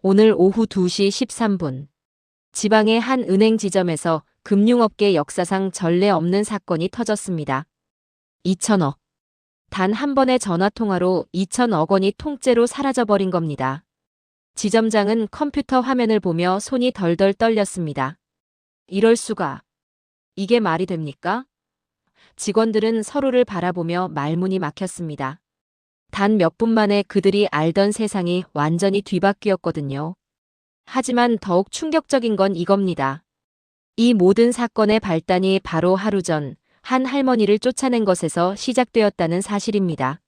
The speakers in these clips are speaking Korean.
오늘 오후 2시 13분. 지방의 한 은행 지점에서 금융업계 역사상 전례 없는 사건이 터졌습니다. 2천억. 단 한 번의 전화통화로 2천억 원이 통째로 사라져버린 겁니다. 지점장은 컴퓨터 화면을 보며 손이 덜덜 떨렸습니다. 이럴 수가. 이게 말이 됩니까? 직원들은 서로를 바라보며 말문이 막혔습니다. 단 몇 분 만에 그들이 알던 세상이 완전히 뒤바뀌었거든요. 하지만 더욱 충격적인 건 이겁니다. 이 모든 사건의 발단이 바로 하루 전 한 할머니를 쫓아낸 것에서 시작되었다는 사실입니다.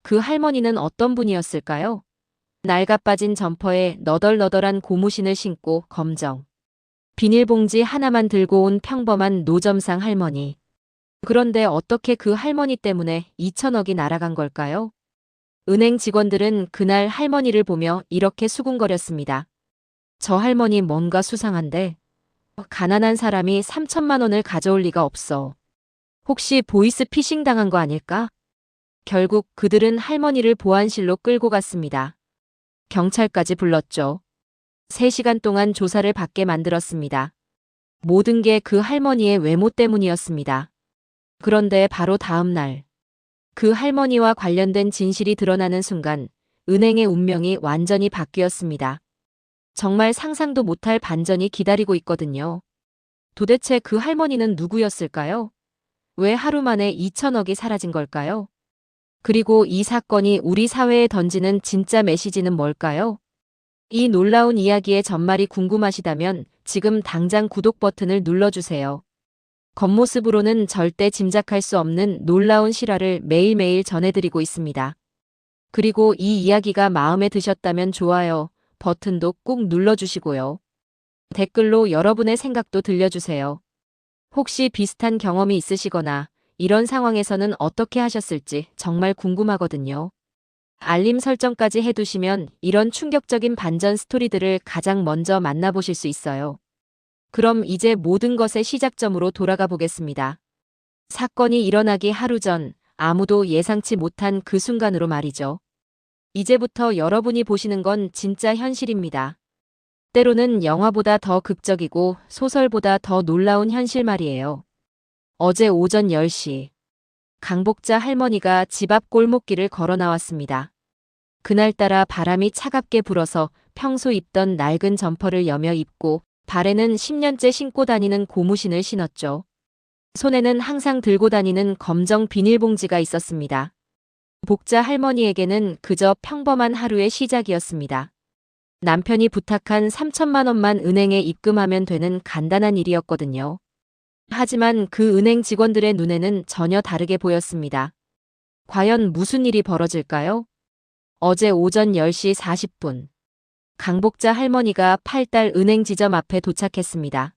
그 할머니는 어떤 분이었을까요? 낡아빠진 점퍼에 너덜너덜한 고무신을 신고 검정 비닐봉지 하나만 들고 온 평범한 노점상 할머니. 그런데 어떻게 그 할머니 때문에 2천억이 날아간 걸까요? 은행 직원들은 그날 할머니를 보며 이렇게 수군거렸습니다. 저 할머니 뭔가 수상한데? 가난한 사람이 3천만 원을 가져올 리가 없어. 혹시 보이스 피싱 당한 거 아닐까? 결국 그들은 할머니를 보안실로 끌고 갔습니다. 경찰까지 불렀죠. 3시간 동안 조사를 받게 만들었습니다. 모든 게 그 할머니의 외모 때문이었습니다. 그런데 바로 다음 날, 그 할머니와 관련된 진실이 드러나는 순간 은행의 운명이 완전히 바뀌었습니다. 정말 상상도 못할 반전이 기다리고 있거든요. 도대체 그 할머니는 누구였을까요? 왜 하루 만에 2천억이 사라진 걸까요? 그리고 이 사건이 우리 사회에 던지는 진짜 메시지는 뭘까요? 이 놀라운 이야기의 전말이 궁금하시다면 지금 당장 구독 버튼을 눌러주세요. 겉모습으로는 절대 짐작할 수 없는 놀라운 실화를 매일매일 전해드리고 있습니다. 그리고 이 이야기가 마음에 드셨다면 좋아요 버튼도 꾹 눌러주시고요. 댓글로 여러분의 생각도 들려주세요. 혹시 비슷한 경험이 있으시거나 이런 상황에서는 어떻게 하셨을지 정말 궁금하거든요. 알림 설정까지 해두시면 이런 충격적인 반전 스토리들을 가장 먼저 만나보실 수 있어요. 그럼 이제 모든 것의 시작점으로 돌아가 보겠습니다. 사건이 일어나기 하루 전 아무도 예상치 못한 그 순간으로 말이죠. 이제부터 여러분이 보시는 건 진짜 현실입니다. 때로는 영화보다 더 극적이고 소설보다 더 놀라운 현실 말이에요. 어제 오전 10시 강복자 할머니가 집 앞 골목길을 걸어 나왔습니다. 그날따라 바람이 차갑게 불어서 평소 입던 낡은 점퍼를 여며 입고 발에는 10년째 신고 다니는 고무신을 신었죠. 손에는 항상 들고 다니는 검정 비닐봉지가 있었습니다. 복자 할머니에게는 그저 평범한 하루의 시작이었습니다. 남편이 부탁한 3천만 원만 은행에 입금하면 되는 간단한 일이었거든요. 하지만 그 은행 직원들의 눈에는 전혀 다르게 보였습니다. 과연 무슨 일이 벌어질까요? 어제 오전 10시 40분. 강복자 할머니가 팔달 은행 지점 앞에 도착했습니다.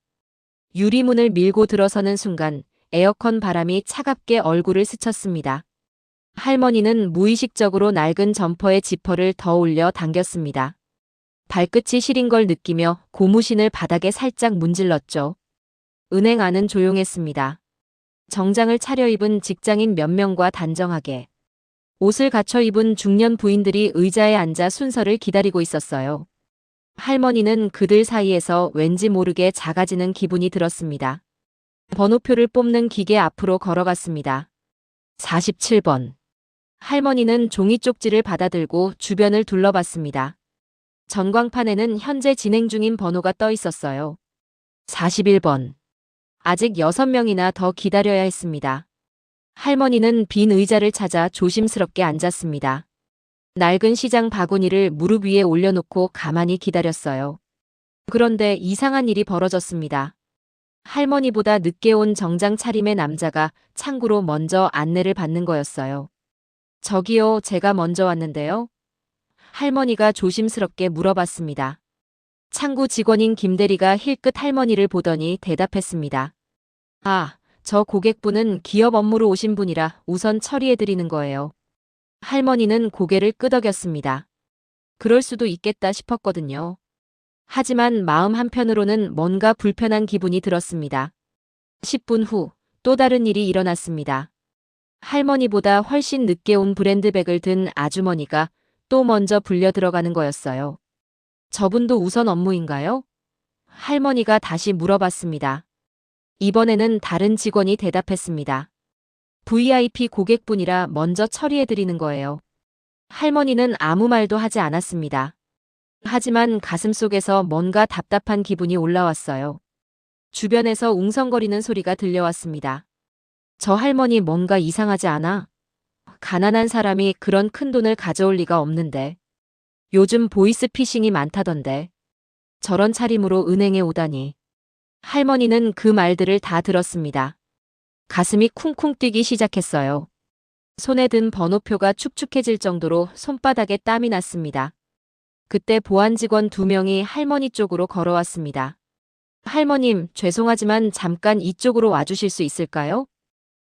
유리문을 밀고 들어서는 순간 에어컨 바람이 차갑게 얼굴을 스쳤습니다. 할머니는 무의식적으로 낡은 점퍼의 지퍼를 더 올려 당겼습니다. 발끝이 시린 걸 느끼며 고무신을 바닥에 살짝 문질렀죠. 은행 안은 조용했습니다. 정장을 차려입은 직장인 몇 명과 단정하게 옷을 갖춰 입은 중년 부인들이 의자에 앉아 순서를 기다리고 있었어요. 할머니는 그들 사이에서 왠지 모르게 작아지는 기분이 들었습니다. 번호표를 뽑는 기계 앞으로 걸어갔습니다. 47번. 할머니는 종이 쪽지를 받아들고 주변을 둘러봤습니다. 전광판에는 현재 진행 중인 번호가 떠 있었어요. 41번. 아직 6명이나 더 기다려야 했습니다. 할머니는 빈 의자를 찾아 조심스럽게 앉았습니다. 낡은 시장 바구니를 무릎 위에 올려놓고 가만히 기다렸어요. 그런데 이상한 일이 벌어졌습니다. 할머니보다 늦게 온 정장 차림의 남자가 창구로 먼저 안내를 받는 거였어요. 저기요, 제가 먼저 왔는데요. 할머니가 조심스럽게 물어봤습니다. 창구 직원인 김대리가 힐끗 할머니를 보더니 대답했습니다. 아, 저 고객분은 기업 업무로 오신 분이라 우선 처리해드리는 거예요. 할머니는 고개를 끄덕였습니다. 그럴 수도 있겠다 싶었거든요. 하지만 마음 한편으로는 뭔가 불편한 기분이 들었습니다. 10분 후 또 다른 일이 일어났습니다. 할머니보다 훨씬 늦게 온 브랜드백을 든 아주머니가 또 먼저 불려 들어가는 거였어요. 저분도 우선 업무인가요? 할머니가 다시 물어봤습니다. 이번에는 다른 직원이 대답했습니다. VIP 고객분이라 먼저 처리해드리는 거예요. 할머니는 아무 말도 하지 않았습니다. 하지만 가슴속에서 뭔가 답답한 기분이 올라왔어요. 주변에서 웅성거리는 소리가 들려왔습니다. 저 할머니 뭔가 이상하지 않아? 가난한 사람이 그런 큰 돈을 가져올 리가 없는데. 요즘 보이스피싱이 많다던데. 저런 차림으로 은행에 오다니. 할머니는 그 말들을 다 들었습니다. 가슴이 쿵쿵 뛰기 시작했어요. 손에 든 번호표가 축축해질 정도로 손바닥에 땀이 났습니다. 그때 보안 직원 2명이 할머니 쪽으로 걸어왔습니다. 할머님, 죄송하지만 잠깐 이쪽으로 와주실 수 있을까요?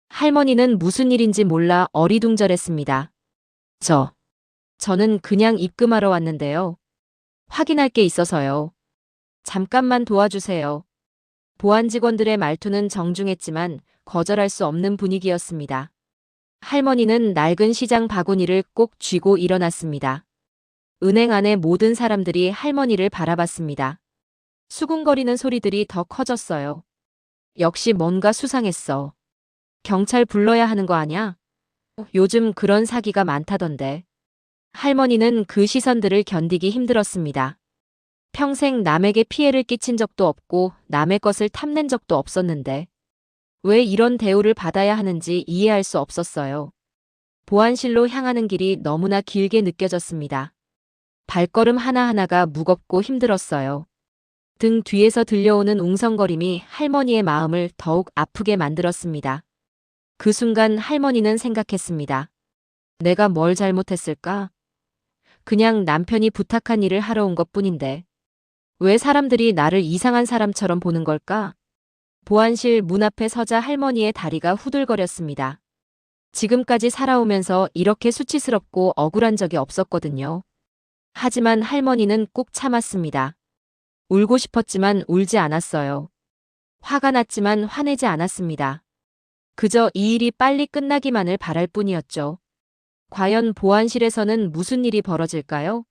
할머니는 무슨 일인지 몰라 어리둥절했습니다. 저는 그냥 입금하러 왔는데요. 확인할 게 있어서요. 잠깐만 도와주세요. 보안 직원들의 말투는 정중했지만 거절할 수 없는 분위기였습니다. 할머니는 낡은 시장 바구니를 꼭 쥐고 일어났습니다. 은행 안의 모든 사람들이 할머니를 바라봤습니다. 수군거리는 소리들이 더 커졌어요. 역시 뭔가 수상했어. 경찰 불러야 하는 거 아냐? 요즘 그런 사기가 많다던데. 할머니는 그 시선들을 견디기 힘들었습니다. 평생 남에게 피해를 끼친 적도 없고 남의 것을 탐낸 적도 없었는데 왜 이런 대우를 받아야 하는지 이해할 수 없었어요. 보안실로 향하는 길이 너무나 길게 느껴졌습니다. 발걸음 하나하나가 무겁고 힘들었어요. 등 뒤에서 들려오는 웅성거림이 할머니의 마음을 더욱 아프게 만들었습니다. 그 순간 할머니는 생각했습니다. 내가 뭘 잘못했을까? 그냥 남편이 부탁한 일을 하러 온 것뿐인데. 왜 사람들이 나를 이상한 사람처럼 보는 걸까? 보안실 문 앞에 서자 할머니의 다리가 후들거렸습니다. 지금까지 살아오면서 이렇게 수치스럽고 억울한 적이 없었거든요. 하지만 할머니는 꾹 참았습니다. 울고 싶었지만 울지 않았어요. 화가 났지만 화내지 않았습니다. 그저 이 일이 빨리 끝나기만을 바랄 뿐이었죠. 과연 보안실에서는 무슨 일이 벌어질까요?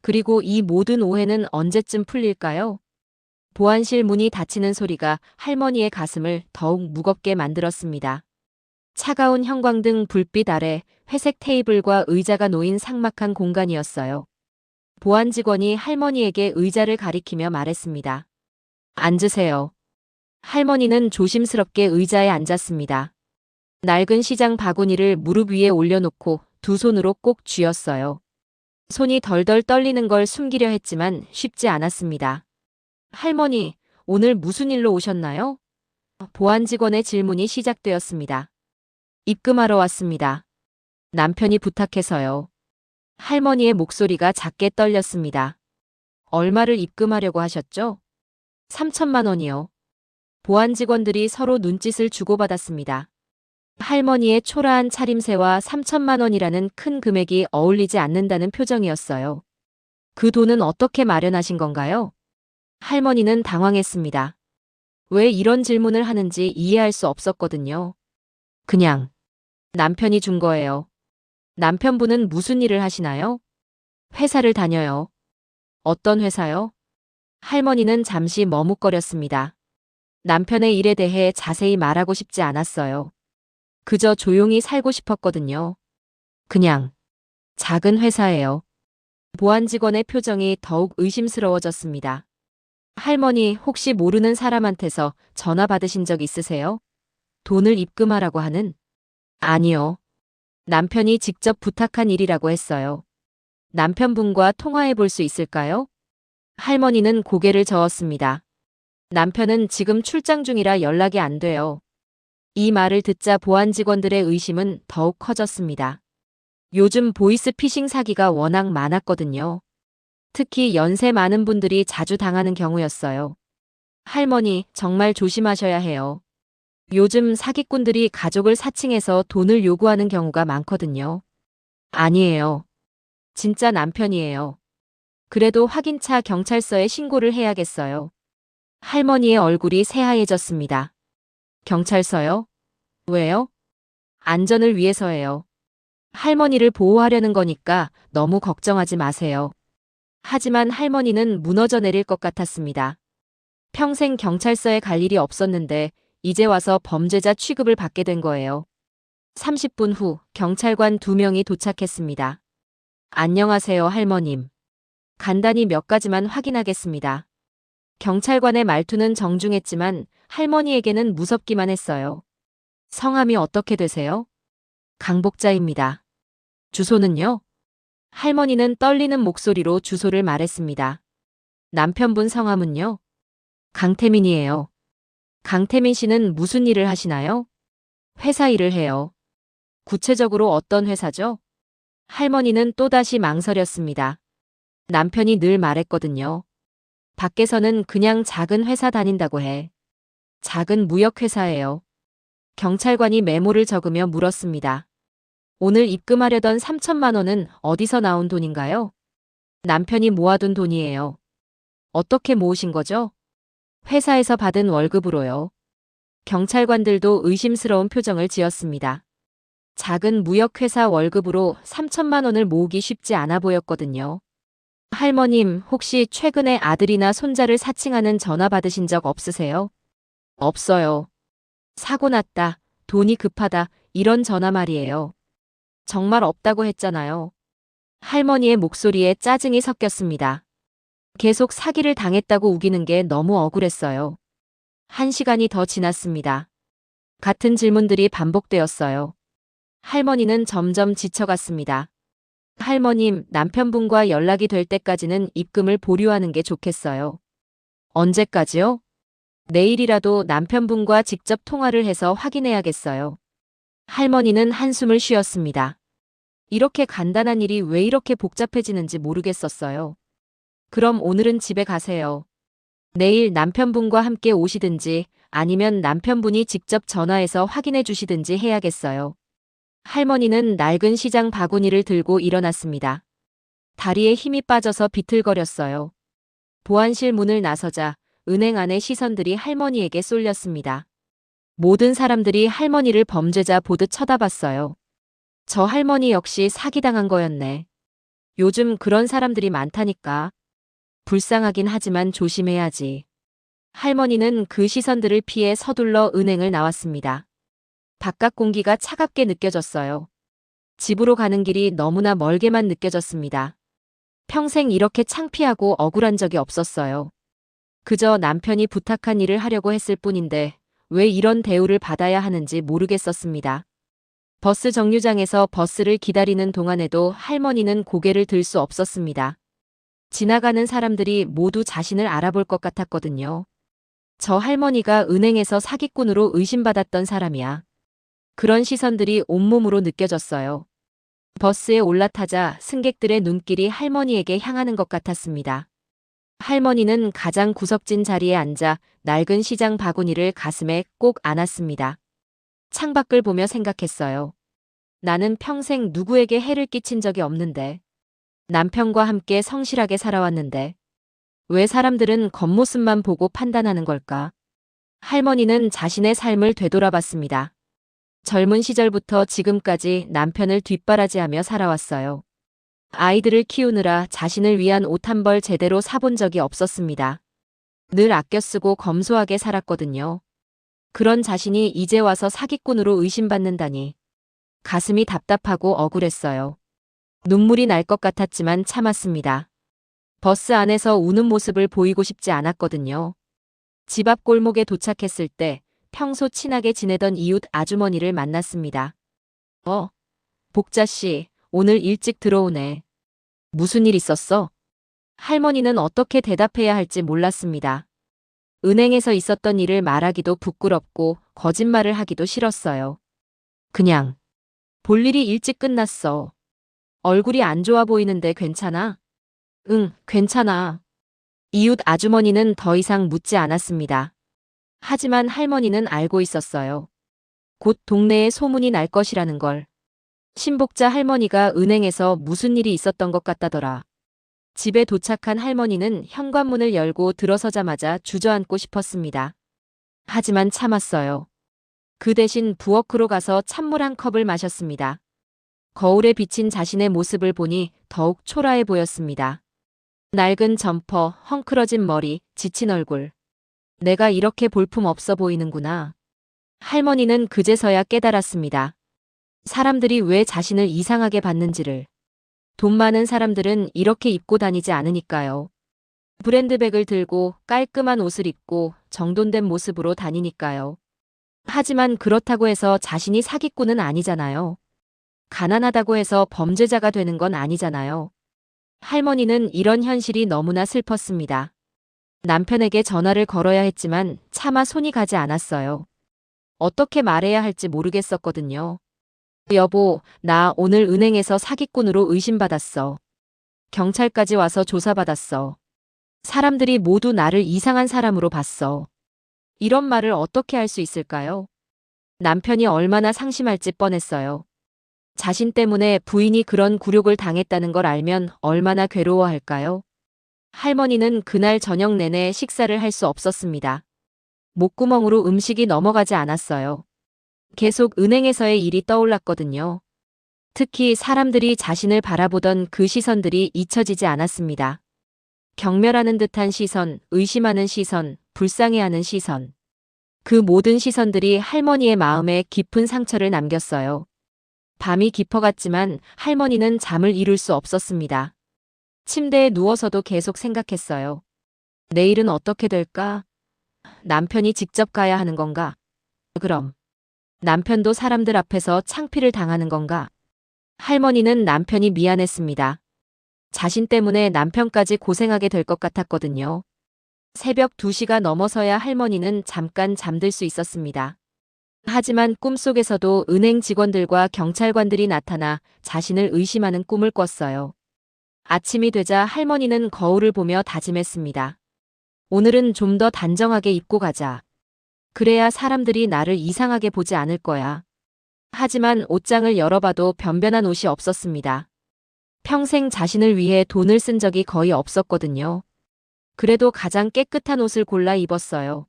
그리고 이 모든 오해는 언제쯤 풀릴까요? 보안실 문이 닫히는 소리가 할머니의 가슴을 더욱 무겁게 만들었습니다. 차가운 형광등 불빛 아래 회색 테이블과 의자가 놓인 삭막한 공간이었어요. 보안 직원이 할머니에게 의자를 가리키며 말했습니다. 앉으세요. 할머니는 조심스럽게 의자에 앉았습니다. 낡은 시장 바구니를 무릎 위에 올려놓고 두 손으로 꼭 쥐었어요. 손이 덜덜 떨리는 걸 숨기려 했지만 쉽지 않았습니다. 할머니, 오늘 무슨 일로 오셨나요? 보안 직원의 질문이 시작되었습니다. 입금하러 왔습니다. 남편이 부탁해서요. 할머니의 목소리가 작게 떨렸습니다. 얼마를 입금하려고 하셨죠? 3천만 원이요. 보안 직원들이 서로 눈짓을 주고받았습니다. 할머니의 초라한 차림새와 3천만 원이라는 큰 금액이 어울리지 않는다는 표정이었어요. 그 돈은 어떻게 마련하신 건가요? 할머니는 당황했습니다. 왜 이런 질문을 하는지 이해할 수 없었거든요. 그냥 남편이 준 거예요. 남편분은 무슨 일을 하시나요? 회사를 다녀요. 어떤 회사요? 할머니는 잠시 머뭇거렸습니다. 남편의 일에 대해 자세히 말하고 싶지 않았어요. 그저 조용히 살고 싶었거든요. 그냥 작은 회사예요. 보안 직원의 표정이 더욱 의심스러워졌습니다. 할머니, 혹시 모르는 사람한테서 전화 받으신 적 있으세요? 돈을 입금하라고 하는? 아니요. 남편이 직접 부탁한 일이라고 했어요. 남편분과 통화해 볼 수 있을까요? 할머니는 고개를 저었습니다. 남편은 지금 출장 중이라 연락이 안 돼요. 이 말을 듣자 보안 직원들의 의심은 더욱 커졌습니다. 요즘 보이스피싱 사기가 워낙 많았거든요. 특히 연세 많은 분들이 자주 당하는 경우였어요. 할머니, 정말 조심하셔야 해요. 요즘 사기꾼들이 가족을 사칭해서 돈을 요구하는 경우가 많거든요. 아니에요. 진짜 남편이에요. 그래도 확인차 경찰서에 신고를 해야겠어요. 할머니의 얼굴이 새하얘졌습니다. 경찰서요? 왜요? 안전을 위해서예요. 할머니를 보호하려는 거니까 너무 걱정하지 마세요. 하지만 할머니는 무너져 내릴 것 같았습니다. 평생 경찰서에 갈 일이 없었는데 이제 와서 범죄자 취급을 받게 된 거예요. 30분 후 경찰관 2명이 도착했습니다. 안녕하세요, 할머님. 간단히 몇 가지만 확인하겠습니다. 경찰관의 말투는 정중했지만 할머니에게는 무섭기만 했어요. 성함이 어떻게 되세요? 강복자입니다. 주소는요? 할머니는 떨리는 목소리로 주소를 말했습니다. 남편분 성함은요? 강태민이에요. 강태민 씨는 무슨 일을 하시나요? 회사 일을 해요. 구체적으로 어떤 회사죠? 할머니는 또다시 망설였습니다. 남편이 늘 말했거든요. 밖에서는 그냥 작은 회사 다닌다고 해. 작은 무역회사예요. 경찰관이 메모를 적으며 물었습니다. 오늘 입금하려던 3천만 원은 어디서 나온 돈인가요? 남편이 모아둔 돈이에요. 어떻게 모으신 거죠? 회사에서 받은 월급으로요. 경찰관들도 의심스러운 표정을 지었습니다. 작은 무역회사 월급으로 3천만 원을 모으기 쉽지 않아 보였거든요. 할머님, 혹시 최근에 아들이나 손자를 사칭하는 전화 받으신 적 없으세요? 없어요. 사고 났다, 돈이 급하다, 이런 전화 말이에요. 정말 없다고 했잖아요. 할머니의 목소리에 짜증이 섞였습니다. 계속 사기를 당했다고 우기는 게 너무 억울했어요. 1시간이 더 지났습니다. 같은 질문들이 반복되었어요. 할머니는 점점 지쳐갔습니다. 할머님, 남편분과 연락이 될 때까지는 입금을 보류하는 게 좋겠어요. 언제까지요? 내일이라도 남편분과 직접 통화를 해서 확인해야겠어요. 할머니는 한숨을 쉬었습니다. 이렇게 간단한 일이 왜 이렇게 복잡해지는지 모르겠었어요. 그럼 오늘은 집에 가세요. 내일 남편분과 함께 오시든지 아니면 남편분이 직접 전화해서 확인해 주시든지 해야겠어요. 할머니는 낡은 시장 바구니를 들고 일어났습니다. 다리에 힘이 빠져서 비틀거렸어요. 보안실 문을 나서자 은행 안의 시선들이 할머니에게 쏠렸습니다. 모든 사람들이 할머니를 범죄자 보듯 쳐다봤어요. 저 할머니 역시 사기당한 거였네. 요즘 그런 사람들이 많다니까. 불쌍하긴 하지만 조심해야지. 할머니는 그 시선들을 피해 서둘러 은행을 나왔습니다. 바깥 공기가 차갑게 느껴졌어요. 집으로 가는 길이 너무나 멀게만 느껴졌습니다. 평생 이렇게 창피하고 억울한 적이 없었어요. 그저 남편이 부탁한 일을 하려고 했을 뿐인데 왜 이런 대우를 받아야 하는지 모르겠었습니다. 버스 정류장에서 버스를 기다리는 동안에도 할머니는 고개를 들 수 없었습니다. 지나가는 사람들이 모두 자신을 알아볼 것 같았거든요. 저 할머니가 은행에서 사기꾼으로 의심받았던 사람이야. 그런 시선들이 온몸으로 느껴졌어요. 버스에 올라타자 승객들의 눈길이 할머니에게 향하는 것 같았습니다. 할머니는 가장 구석진 자리에 앉아 낡은 시장 바구니를 가슴에 꼭 안았습니다. 창밖을 보며 생각했어요. 나는 평생 누구에게 해를 끼친 적이 없는데. 남편과 함께 성실하게 살아왔는데. 왜 사람들은 겉모습만 보고 판단하는 걸까? 할머니는 자신의 삶을 되돌아봤습니다. 젊은 시절부터 지금까지 남편을 뒷바라지하며 살아왔어요. 아이들을 키우느라 자신을 위한 옷 한 벌 제대로 사본 적이 없었습니다. 늘 아껴 쓰고 검소하게 살았거든요. 그런 자신이 이제 와서 사기꾼으로 의심받는다니. 가슴이 답답하고 억울했어요. 눈물이 날 것 같았지만 참았습니다. 버스 안에서 우는 모습을 보이고 싶지 않았거든요. 집 앞 골목에 도착했을 때 평소 친하게 지내던 이웃 아주머니를 만났습니다. 복자 씨, 오늘 일찍 들어오네. 무슨 일 있었어? 할머니는 어떻게 대답해야 할지 몰랐습니다. 은행에서 있었던 일을 말하기도 부끄럽고 거짓말을 하기도 싫었어요. 그냥 볼일이 일찍 끝났어. 얼굴이 안 좋아 보이는데 괜찮아? 응, 괜찮아. 이웃 아주머니는 더 이상 묻지 않았습니다. 하지만 할머니는 알고 있었어요. 곧 동네에 소문이 날 것이라는 걸. 신복자 할머니가 은행에서 무슨 일이 있었던 것 같다더라. 집에 도착한 할머니는 현관문을 열고 들어서자마자 주저앉고 싶었습니다. 하지만 참았어요. 그 대신 부엌으로 가서 찬물 한 컵을 마셨습니다. 거울에 비친 자신의 모습을 보니 더욱 초라해 보였습니다. 낡은 점퍼, 헝클어진 머리, 지친 얼굴. 내가 이렇게 볼품 없어 보이는구나. 할머니는 그제서야 깨달았습니다. 사람들이 왜 자신을 이상하게 봤는지를. 돈 많은 사람들은 이렇게 입고 다니지 않으니까요. 브랜드백을 들고 깔끔한 옷을 입고 정돈된 모습으로 다니니까요. 하지만 그렇다고 해서 자신이 사기꾼은 아니잖아요. 가난하다고 해서 범죄자가 되는 건 아니잖아요. 할머니는 이런 현실이 너무나 슬펐습니다. 남편에게 전화를 걸어야 했지만 차마 손이 가지 않았어요. 어떻게 말해야 할지 모르겠었거든요. 여보, 나 오늘 은행에서 사기꾼으로 의심받았어. 경찰까지 와서 조사받았어. 사람들이 모두 나를 이상한 사람으로 봤어. 이런 말을 어떻게 할 수 있을까요? 남편이 얼마나 상심할지 뻔했어요. 자신 때문에 부인이 그런 굴욕을 당했다는 걸 알면 얼마나 괴로워할까요? 할머니는 그날 저녁 내내 식사를 할 수 없었습니다. 목구멍으로 음식이 넘어가지 않았어요. 계속 은행에서의 일이 떠올랐거든요. 특히 사람들이 자신을 바라보던 그 시선들이 잊혀지지 않았습니다. 경멸하는 듯한 시선, 의심하는 시선, 불쌍해하는 시선. 그 모든 시선들이 할머니의 마음에 깊은 상처를 남겼어요. 밤이 깊어갔지만 할머니는 잠을 이룰 수 없었습니다. 침대에 누워서도 계속 생각했어요. 내일은 어떻게 될까? 남편이 직접 가야 하는 건가? 그럼 남편도 사람들 앞에서 창피를 당하는 건가? 할머니는 남편이 미안했습니다. 자신 때문에 남편까지 고생하게 될 것 같았거든요. 새벽 2시가 넘어서야 할머니는 잠깐 잠들 수 있었습니다. 하지만 꿈속에서도 은행 직원들과 경찰관들이 나타나 자신을 의심하는 꿈을 꿨어요. 아침이 되자 할머니는 거울을 보며 다짐했습니다. 오늘은 좀 더 단정하게 입고 가자. 그래야 사람들이 나를 이상하게 보지 않을 거야. 하지만 옷장을 열어봐도 변변한 옷이 없었습니다. 평생 자신을 위해 돈을 쓴 적이 거의 없었거든요. 그래도 가장 깨끗한 옷을 골라 입었어요.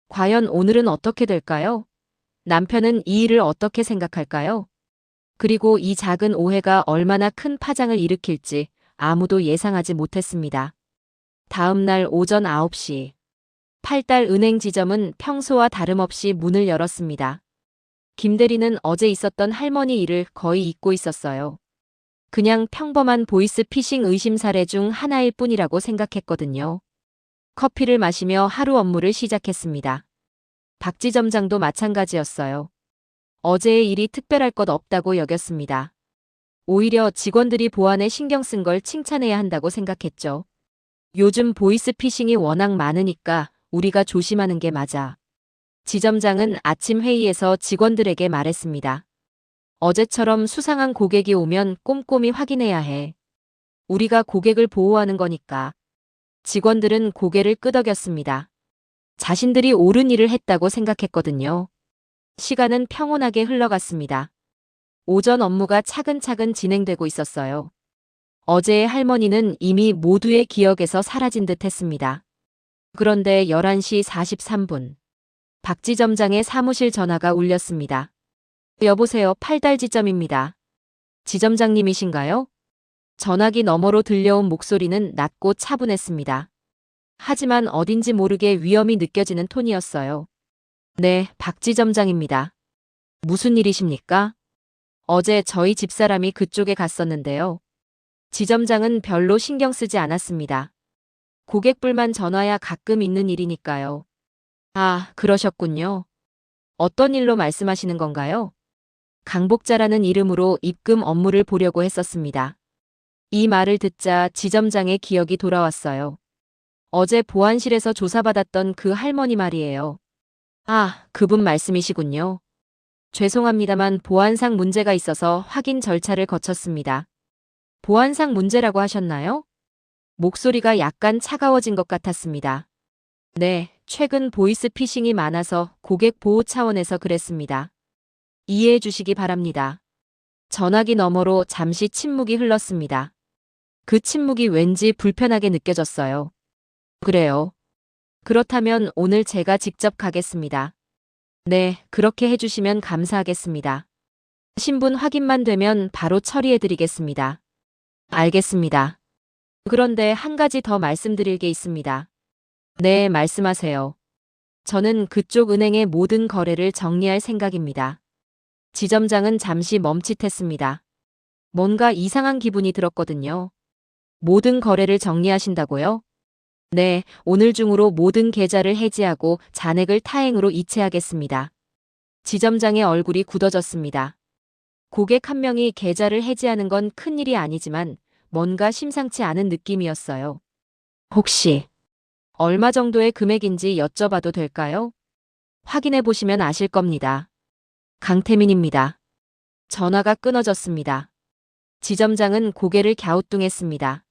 과연 오늘은 어떻게 될까요? 남편은 이 일을 어떻게 생각할까요? 그리고 이 작은 오해가 얼마나 큰 파장을 일으킬지 아무도 예상하지 못했습니다. 다음 날 오전 9시. 팔달 은행 지점은 평소와 다름없이 문을 열었습니다. 김 대리는 어제 있었던 할머니 일을 거의 잊고 있었어요. 그냥 평범한 보이스 피싱 의심 사례 중 하나일 뿐이라고 생각했거든요. 커피를 마시며 하루 업무를 시작했습니다. 박 지점장도 마찬가지였어요. 어제의 일이 특별할 것 없다고 여겼습니다. 오히려 직원들이 보안에 신경 쓴 걸 칭찬해야 한다고 생각했죠. 요즘 보이스 피싱이 워낙 많으니까 우리가 조심하는 게 맞아. 지점장은 아침 회의에서 직원들에게 말했습니다. 어제처럼 수상한 고객이 오면 꼼꼼히 확인해야 해. 우리가 고객을 보호하는 거니까. 직원들은 고개를 끄덕였습니다. 자신들이 옳은 일을 했다고 생각했거든요. 시간은 평온하게 흘러갔습니다. 오전 업무가 차근차근 진행되고 있었어요. 어제의 할머니는 이미 모두의 기억에서 사라진 듯 했습니다. 그런데 11시 43분. 박 지점장의 사무실 전화가 울렸습니다. 여보세요, 팔달 지점입니다. 지점장님이신가요? 전화기 너머로 들려온 목소리는 낮고 차분했습니다. 하지만 어딘지 모르게 위험이 느껴지는 톤이었어요. 네, 박 지점장입니다. 무슨 일이십니까? 어제 저희 집사람이 그쪽에 갔었는데요. 지점장은 별로 신경 쓰지 않았습니다. 고객불만 전화야 가끔 있는 일이니까요. 아, 그러셨군요. 어떤 일로 말씀하시는 건가요? 강복자라는 이름으로 입금 업무를 보려고 했었습니다. 이 말을 듣자 지점장의 기억이 돌아왔어요. 어제 보안실에서 조사받았던 그 할머니 말이에요. 아, 그분 말씀이시군요. 죄송합니다만 보안상 문제가 있어서 확인 절차를 거쳤습니다. 보안상 문제라고 하셨나요? 목소리가 약간 차가워진 것 같았습니다. 네, 최근 보이스 피싱이 많아서 고객 보호 차원에서 그랬습니다. 이해해 주시기 바랍니다. 전화기 너머로 잠시 침묵이 흘렀습니다. 그 침묵이 왠지 불편하게 느껴졌어요. 그래요. 그렇다면 오늘 제가 직접 가겠습니다. 네, 그렇게 해주시면 감사하겠습니다. 신분 확인만 되면 바로 처리해드리겠습니다. 알겠습니다. 그런데 한 가지 더 말씀드릴 게 있습니다. 네, 말씀하세요. 저는 그쪽 은행의 모든 거래를 정리할 생각입니다. 지점장은 잠시 멈칫했습니다. 뭔가 이상한 기분이 들었거든요. 모든 거래를 정리하신다고요? 네, 오늘 중으로 모든 계좌를 해지하고 잔액을 타행으로 이체하겠습니다. 지점장의 얼굴이 굳어졌습니다. 고객 한 명이 계좌를 해지하는 건 큰일이 아니지만 뭔가 심상치 않은 느낌이었어요. 혹시 얼마 정도의 금액인지 여쭤봐도 될까요? 확인해 보시면 아실 겁니다. 강태민입니다. 전화가 끊어졌습니다. 지점장은 고개를 갸우뚱했습니다.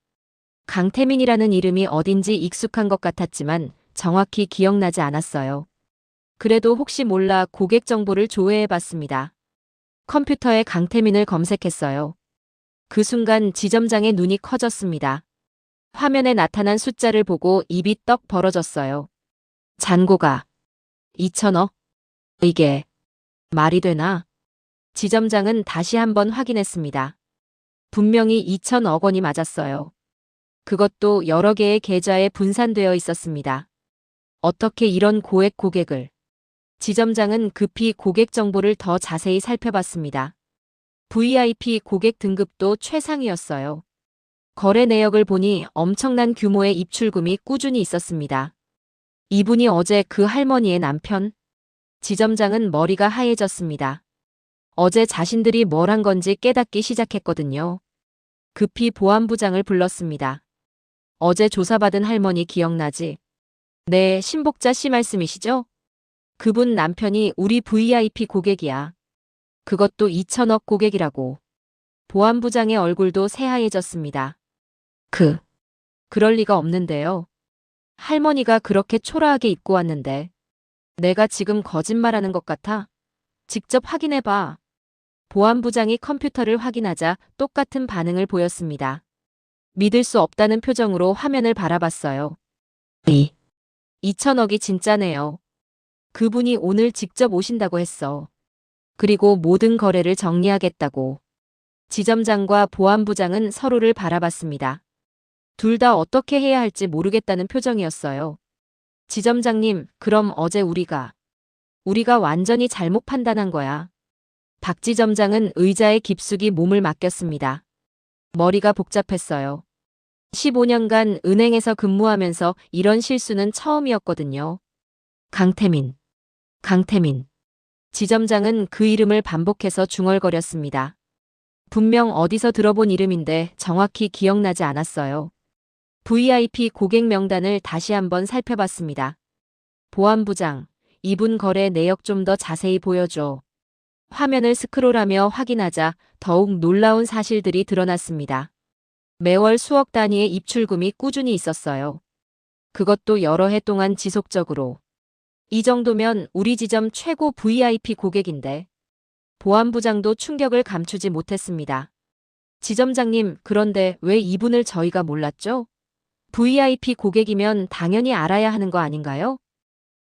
강태민이라는 이름이 어딘지 익숙한 것 같았지만 정확히 기억나지 않았어요. 그래도 혹시 몰라 고객 정보를 조회해 봤습니다. 컴퓨터에 강태민을 검색했어요. 그 순간 지점장의 눈이 커졌습니다. 화면에 나타난 숫자를 보고 입이 떡 벌어졌어요. 잔고가 2천억? 이게 말이 되나? 지점장은 다시 한번 확인했습니다. 분명히 2천억 원이 맞았어요. 그것도 여러 개의 계좌에 분산되어 있었습니다. 어떻게 이런 고액 고객을? 지점장은 급히 고객 정보를 더 자세히 살펴봤습니다. VIP 고객 등급도 최상이었어요. 거래 내역을 보니 엄청난 규모의 입출금이 꾸준히 있었습니다. 이분이 어제 그 할머니의 남편? 지점장은 머리가 하얘졌습니다. 어제 자신들이 뭘 한 건지 깨닫기 시작했거든요. 급히 보안부장을 불렀습니다. 어제 조사받은 할머니 기억나지? 네, 신복자 씨 말씀이시죠? 그분 남편이 우리 VIP 고객이야. 그것도 2천억 고객이라고. 보안부장의 얼굴도 새하얘졌습니다. 그럴 리가 없는데요. 할머니가 그렇게 초라하게 입고 왔는데. 내가 지금 거짓말하는 것 같아? 직접 확인해봐. 보안부장이 컴퓨터를 확인하자 똑같은 반응을 보였습니다. 믿을 수 없다는 표정으로 화면을 바라봤어요. 2천억이 진짜네요. 그분이 오늘 직접 오신다고 했어. 그리고 모든 거래를 정리하겠다고. 지점장과 보안부장은 서로를 바라봤습니다. 둘 다 어떻게 해야 할지 모르겠다는 표정이었어요. 지점장님, 그럼 어제 우리가 완전히 잘못 판단한 거야. 박 지점장은 의자에 깊숙이 몸을 맡겼습니다. 머리가 복잡했어요. 15년간 은행에서 근무하면서 이런 실수는 처음이었거든요. 강태민. 지점장은 그 이름을 반복해서 중얼거렸습니다. 분명 어디서 들어본 이름인데 정확히 기억나지 않았어요. VIP 고객 명단을 다시 한번 살펴봤습니다. 보안부장, 이분 거래 내역 좀 더 자세히 보여줘. 화면을 스크롤하며 확인하자 더욱 놀라운 사실들이 드러났습니다. 매월 수억 단위의 입출금이 꾸준히 있었어요. 그것도 여러 해 동안 지속적으로. 이 정도면 우리 지점 최고 VIP 고객인데. 보안부장도 충격을 감추지 못했습니다. 지점장님, 그런데 왜 이분을 저희가 몰랐죠? VIP 고객이면 당연히 알아야 하는 거 아닌가요?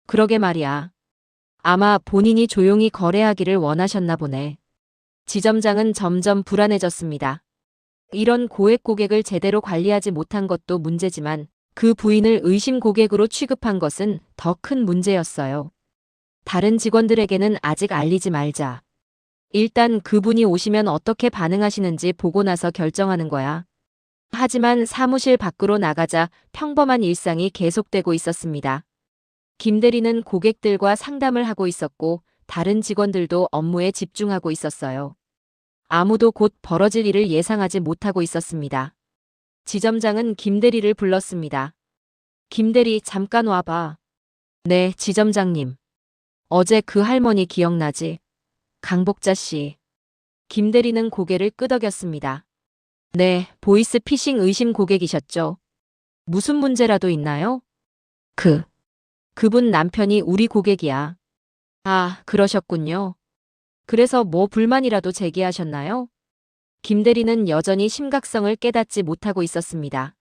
그러게 말이야. 아마 본인이 조용히 거래하기를 원하셨나 보네. 지점장은 점점 불안해졌습니다. 이런 고액 고객을 제대로 관리하지 못한 것도 문제지만 그 부인을 의심 고객으로 취급한 것은 더 큰 문제였어요. 다른 직원들에게는 아직 알리지 말자. 일단 그분이 오시면 어떻게 반응하시는지 보고 나서 결정하는 거야. 하지만 사무실 밖으로 나가자 평범한 일상이 계속되고 있었습니다. 김 대리는 고객들과 상담을 하고 있었고 다른 직원들도 업무에 집중하고 있었어요. 아무도 곧 벌어질 일을 예상하지 못하고 있었습니다. 지점장은 김 대리를 불렀습니다. 김 대리, 잠깐 와봐. 네, 지점장님. 어제 그 할머니 기억나지? 강복자 씨. 김 대리는 고개를 끄덕였습니다. 네, 보이스 피싱 의심 고객이셨죠. 무슨 문제라도 있나요? 그분 남편이 우리 고객이야. 아, 그러셨군요. 그래서 뭐 불만이라도 제기하셨나요? 김 대리는 여전히 심각성을 깨닫지 못하고 있었습니다.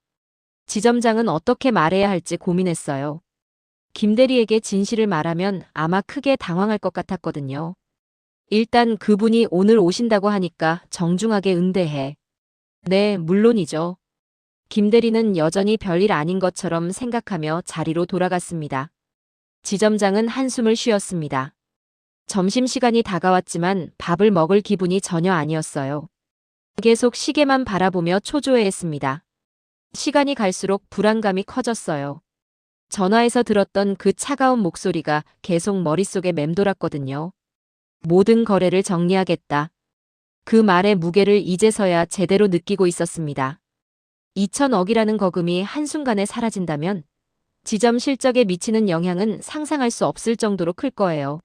지점장은 어떻게 말해야 할지 고민했어요. 김 대리에게 진실을 말하면 아마 크게 당황할 것 같았거든요. 일단 그분이 오늘 오신다고 하니까 정중하게 응대해. 네, 물론이죠. 김대리는 여전히 별일 아닌 것처럼 생각하며 자리로 돌아갔습니다. 지점장은 한숨을 쉬었습니다. 점심시간이 다가왔지만 밥을 먹을 기분이 전혀 아니었어요. 계속 시계만 바라보며 초조해했습니다. 시간이 갈수록 불안감이 커졌어요. 전화에서 들었던 그 차가운 목소리가 계속 머릿속에 맴돌았거든요. 모든 거래를 정리하겠다. 그 말의 무게를 이제서야 제대로 느끼고 있었습니다. 2천억이라는 거금이 한순간에 사라진다면 지점 실적에 미치는 영향은 상상할 수 없을 정도로 클 거예요.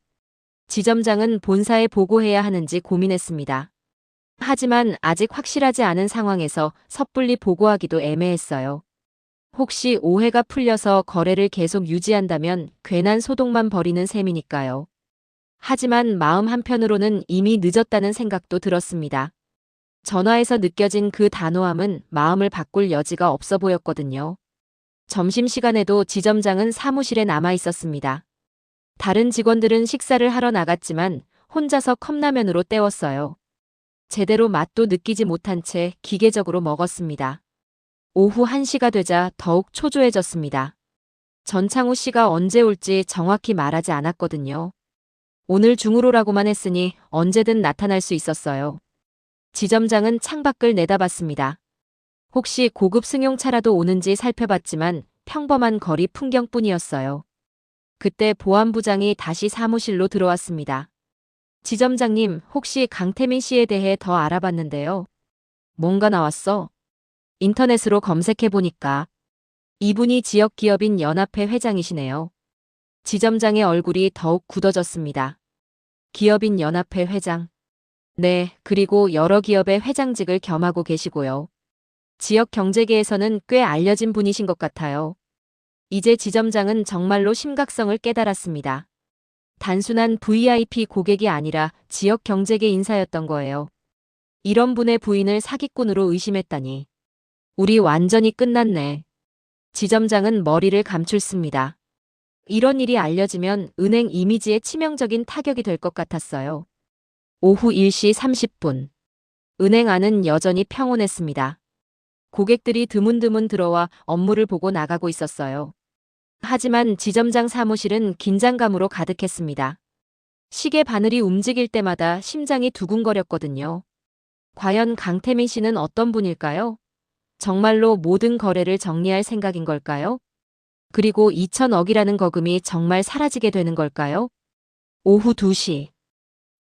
지점장은 본사에 보고해야 하는지 고민했습니다. 하지만 아직 확실하지 않은 상황에서 섣불리 보고하기도 애매했어요. 혹시 오해가 풀려서 거래를 계속 유지한다면 괜한 소동만 벌이는 셈이니까요. 하지만 마음 한편으로는 이미 늦었다는 생각도 들었습니다. 전화에서 느껴진 그 단호함은 마음을 바꿀 여지가 없어 보였거든요. 점심시간에도 지점장은 사무실에 남아 있었습니다. 다른 직원들은 식사를 하러 나갔지만 혼자서 컵라면으로 때웠어요. 제대로 맛도 느끼지 못한 채 기계적으로 먹었습니다. 오후 1시가 되자 더욱 초조해졌습니다. 전창우 씨가 언제 올지 정확히 말하지 않았거든요. 오늘 중으로라고만 했으니 언제든 나타날 수 있었어요. 지점장은 창밖을 내다봤습니다. 혹시 고급 승용차라도 오는지 살펴봤지만 평범한 거리 풍경뿐이었어요. 그때 보안부장이 다시 사무실로 들어왔습니다. 지점장님, 혹시 강태민 씨에 대해 더 알아봤는데요. 뭔가 나왔어? 인터넷으로 검색해보니까 이분이 지역기업인 연합회 회장이시네요. 지점장의 얼굴이 더욱 굳어졌습니다. 기업인 연합회 회장. 네, 그리고 여러 기업의 회장직을 겸하고 계시고요. 지역 경제계에서는 꽤 알려진 분이신 것 같아요. 이제 지점장은 정말로 심각성을 깨달았습니다. 단순한 VIP 고객이 아니라 지역 경제계 인사였던 거예요. 이런 분의 부인을 사기꾼으로 의심했다니. 우리 완전히 끝났네. 지점장은 머리를 감출습니다. 이런 일이 알려지면 은행 이미지에 치명적인 타격이 될 것 같았어요. 오후 1시 30분. 은행 안은 여전히 평온했습니다. 고객들이 드문드문 들어와 업무를 보고 나가고 있었어요. 하지만 지점장 사무실은 긴장감으로 가득했습니다. 시계 바늘이 움직일 때마다 심장이 두근거렸거든요. 과연 강태민 씨는 어떤 분일까요? 정말로 모든 거래를 정리할 생각인 걸까요? 그리고 2천억이라는 거금이 정말 사라지게 되는 걸까요? 오후 2시.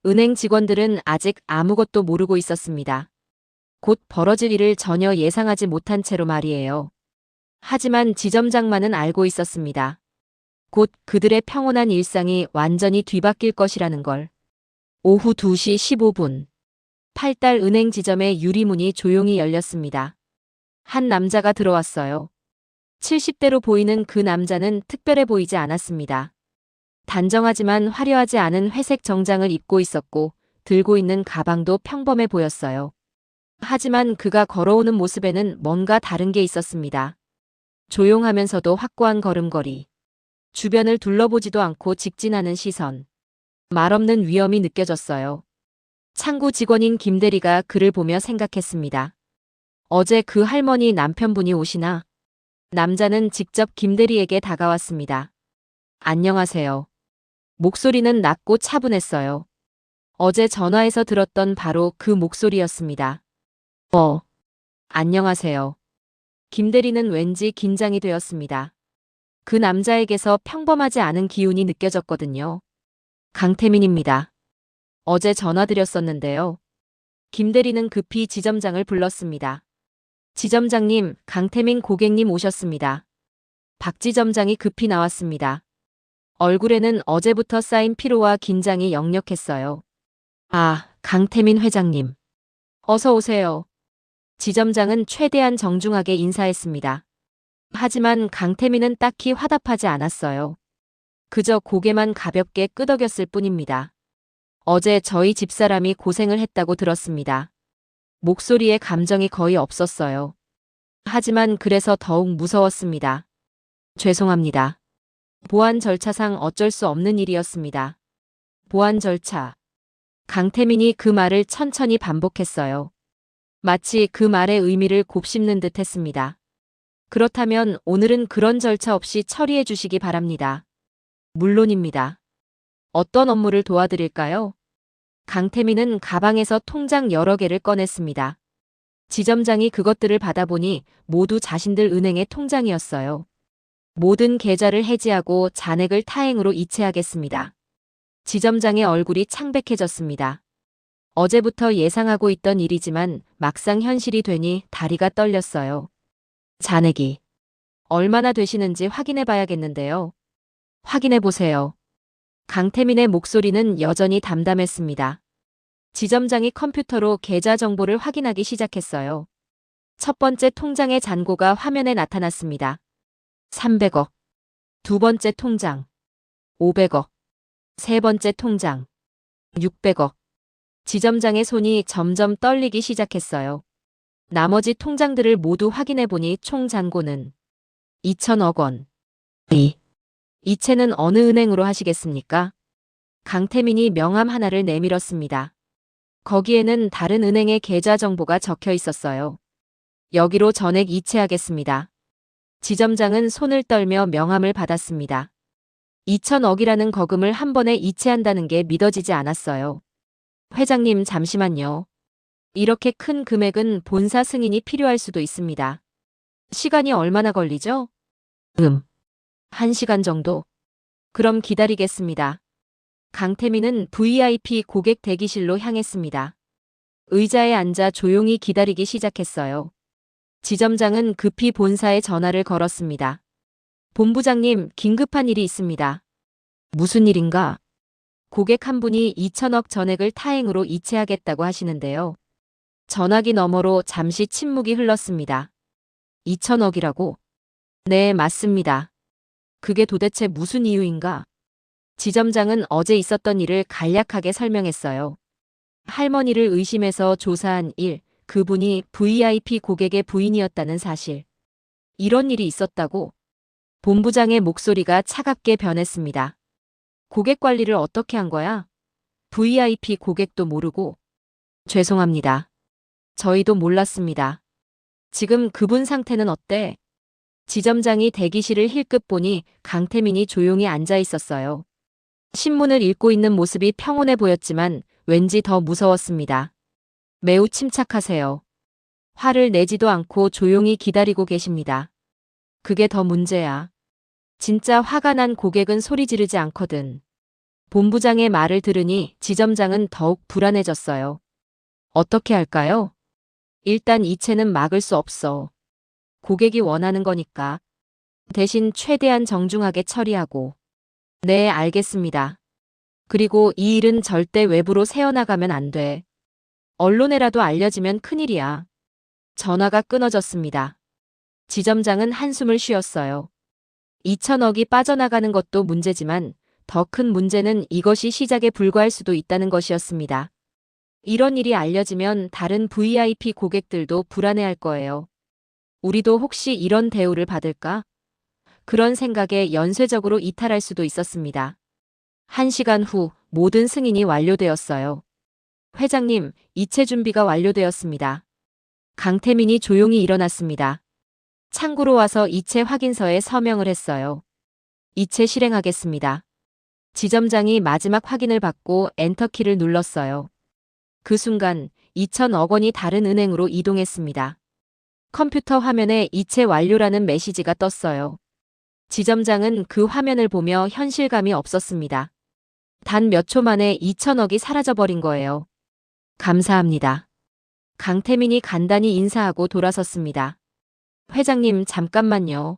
은행 직원들은 아직 아무것도 모르고 있었습니다. 곧 벌어질 일을 전혀 예상하지 못한 채로 말이에요. 하지만 지점장만은 알고 있었습니다. 곧 그들의 평온한 일상이 완전히 뒤바뀔 것이라는 걸. 오후 2시 15분. 8달 은행 지점의 유리문이 조용히 열렸습니다. 한 남자가 들어왔어요. 70대로 보이는 그 남자는 특별해 보이지 않았습니다. 단정하지만 화려하지 않은 회색 정장을 입고 있었고 들고 있는 가방도 평범해 보였어요. 하지만 그가 걸어오는 모습에는 뭔가 다른 게 있었습니다. 조용하면서도 확고한 걸음걸이. 주변을 둘러보지도 않고 직진하는 시선. 말없는 위험이 느껴졌어요. 창구 직원인 김대리가 그를 보며 생각했습니다. 어제 그 할머니 남편분이 오시나? 남자는 직접 김대리에게 다가왔습니다. 안녕하세요. 목소리는 낮고 차분했어요. 어제 전화에서 들었던 바로 그 목소리였습니다. 안녕하세요. 김대리는 왠지 긴장이 되었습니다. 그 남자에게서 평범하지 않은 기운이 느껴졌거든요. 강태민입니다. 어제 전화드렸었는데요. 김대리는 급히 지점장을 불렀습니다. 지점장님, 강태민 고객님 오셨습니다. 박 지점장이 급히 나왔습니다. 얼굴에는 어제부터 쌓인 피로와 긴장이 역력했어요. 아, 강태민 회장님. 어서 오세요. 지점장은 최대한 정중하게 인사했습니다. 하지만 강태민은 딱히 화답하지 않았어요. 그저 고개만 가볍게 끄덕였을 뿐입니다. 어제 저희 집사람이 고생을 했다고 들었습니다. 목소리에 감정이 거의 없었어요. 하지만 그래서 더욱 무서웠습니다. 죄송합니다. 보안 절차상 어쩔 수 없는 일이었습니다. 보안 절차. 강태민이 그 말을 천천히 반복했어요. 마치 그 말의 의미를 곱씹는 듯 했습니다. 그렇다면 오늘은 그런 절차 없이 처리해 주시기 바랍니다. 물론입니다. 어떤 업무를 도와드릴까요? 강태민은 가방에서 통장 여러 개를 꺼냈습니다. 지점장이 그것들을 받아보니 모두 자신들 은행의 통장이었어요. 모든 계좌를 해지하고 잔액을 타행으로 이체하겠습니다. 지점장의 얼굴이 창백해졌습니다. 어제부터 예상하고 있던 일이지만 막상 현실이 되니 다리가 떨렸어요. 잔액이 얼마나 되시는지 확인해 봐야겠는데요. 확인해 보세요. 강태민의 목소리는 여전히 담담했습니다. 지점장이 컴퓨터로 계좌 정보를 확인하기 시작했어요. 첫 번째 통장의 잔고가 화면에 나타났습니다. 300억. 두 번째 통장. 500억. 세 번째 통장. 600억. 지점장의 손이 점점 떨리기 시작했어요. 나머지 통장들을 모두 확인해 보니 총 잔고는 2천억 원. 이체는 어느 은행으로 하시겠습니까? 강태민이 명함 하나를 내밀었습니다. 거기에는 다른 은행의 계좌 정보가 적혀 있었어요. 여기로 전액 이체하겠습니다. 지점장은 손을 떨며 명함을 받았습니다. 2천억이라는 거금을 한 번에 이체한다는 게 믿어지지 않았어요. 회장님 잠시만요. 이렇게 큰 금액은 본사 승인이 필요할 수도 있습니다. 시간이 얼마나 걸리죠? 1시간 정도. 그럼 기다리겠습니다. 강태민은 VIP 고객 대기실로 향했습니다. 의자에 앉아 조용히 기다리기 시작했어요. 지점장은 급히 본사에 전화를 걸었습니다. 본부장님, 긴급한 일이 있습니다. 무슨 일인가? 고객 한 분이 2천억 전액을 타행으로 이체하겠다고 하시는데요. 전화기 너머로 잠시 침묵이 흘렀습니다. 2천억이라고? 네, 맞습니다. 그게 도대체 무슨 이유인가? 지점장은 어제 있었던 일을 간략하게 설명했어요. 할머니를 의심해서 조사한 일, 그분이 VIP 고객의 부인이었다는 사실. 이런 일이 있었다고? 본부장의 목소리가 차갑게 변했습니다. 고객 관리를 어떻게 한 거야? VIP 고객도 모르고. 죄송합니다. 저희도 몰랐습니다. 지금 그분 상태는 어때? 지점장이 대기실을 힐끗 보니 강태민이 조용히 앉아 있었어요. 신문을 읽고 있는 모습이 평온해 보였지만 왠지 더 무서웠습니다. 매우 침착하세요. 화를 내지도 않고 조용히 기다리고 계십니다. 그게 더 문제야. 진짜 화가 난 고객은 소리 지르지 않거든. 본부장의 말을 들으니 지점장은 더욱 불안해졌어요. 어떻게 할까요? 일단 이체는 막을 수 없어. 고객이 원하는 거니까. 대신 최대한 정중하게 처리하고. 네, 알겠습니다. 그리고 이 일은 절대 외부로 새어나가면 안 돼. 언론에라도 알려지면 큰일이야. 전화가 끊어졌습니다. 지점장은 한숨을 쉬었어요. 2천억이 빠져나가는 것도 문제지만 더 큰 문제는 이것이 시작에 불과할 수도 있다는 것이었습니다. 이런 일이 알려지면 다른 VIP 고객들도 불안해할 거예요. 우리도 혹시 이런 대우를 받을까? 그런 생각에 연쇄적으로 이탈할 수도 있었습니다. 1시간 후 모든 승인이 완료되었어요. 회장님, 이체 준비가 완료되었습니다. 강태민이 조용히 일어났습니다. 창구로 와서 이체 확인서에 서명을 했어요. 이체 실행하겠습니다. 지점장이 마지막 확인을 받고 엔터키를 눌렀어요. 그 순간 2천억 원이 다른 은행으로 이동했습니다. 컴퓨터 화면에 이체 완료라는 메시지가 떴어요. 지점장은 그 화면을 보며 현실감이 없었습니다. 단 몇 초 만에 2천억이 사라져버린 거예요. 감사합니다. 강태민이 간단히 인사하고 돌아섰습니다. 회장님 잠깐만요.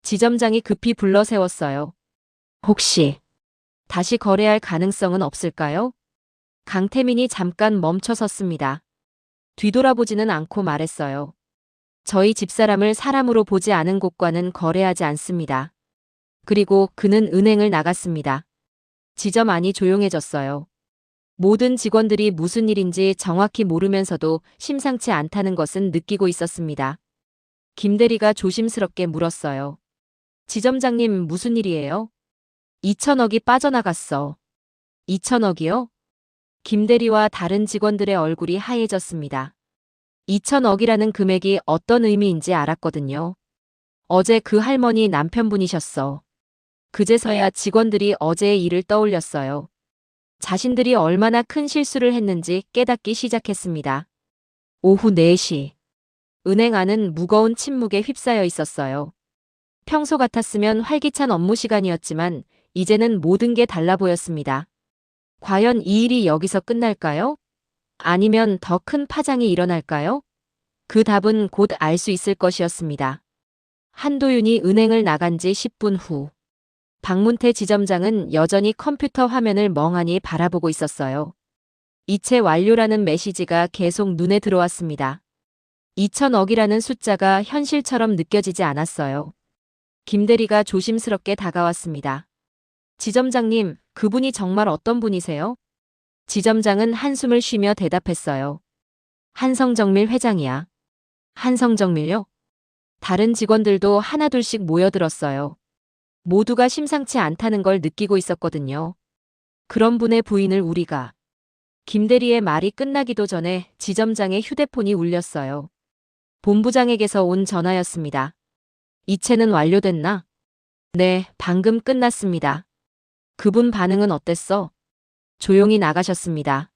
지점장이 급히 불러 세웠어요. 혹시 다시 거래할 가능성은 없을까요? 강태민이 잠깐 멈춰 섰습니다. 뒤돌아보지는 않고 말했어요. 저희 집사람을 사람으로 보지 않은 곳과는 거래하지 않습니다. 그리고 그는 은행을 나갔습니다. 지점 안이 조용해졌어요. 모든 직원들이 무슨 일인지 정확히 모르면서도 심상치 않다는 것은 느끼고 있었습니다. 김 대리가 조심스럽게 물었어요. 지점장님 무슨 일이에요? 2천억이 빠져나갔어. 2천억이요? 김 대리와 다른 직원들의 얼굴이 하얘졌습니다. 2천억이라는 금액이 어떤 의미인지 알았거든요. 어제 그 할머니 남편분이셨어. 그제서야 직원들이 어제의 일을 떠올렸어요. 자신들이 얼마나 큰 실수를 했는지 깨닫기 시작했습니다. 오후 4시. 은행 안은 무거운 침묵에 휩싸여 있었어요. 평소 같았으면 활기찬 업무 시간이었지만 이제는 모든 게 달라 보였습니다. 과연 이 일이 여기서 끝날까요? 아니면 더 큰 파장이 일어날까요? 그 답은 곧 알 수 있을 것이었습니다. 한도윤이 은행을 나간 지 10분 후. 박문태 지점장은 여전히 컴퓨터 화면을 멍하니 바라보고 있었어요. 이체 완료라는 메시지가 계속 눈에 들어왔습니다. 2천억이라는 숫자가 현실처럼 느껴지지 않았어요. 김 대리가 조심스럽게 다가왔습니다. 지점장님, 그분이 정말 어떤 분이세요? 지점장은 한숨을 쉬며 대답했어요. 한성정밀 회장이야. 한성정밀요? 다른 직원들도 하나둘씩 모여들었어요. 모두가 심상치 않다는 걸 느끼고 있었거든요. 그런 분의 부인을 우리가. 김 대리의 말이 끝나기도 전에 지점장의 휴대폰이 울렸어요. 본부장에게서 온 전화였습니다. 이체는 완료됐나? 네, 방금 끝났습니다. 그분 반응은 어땠어? 조용히 나가셨습니다.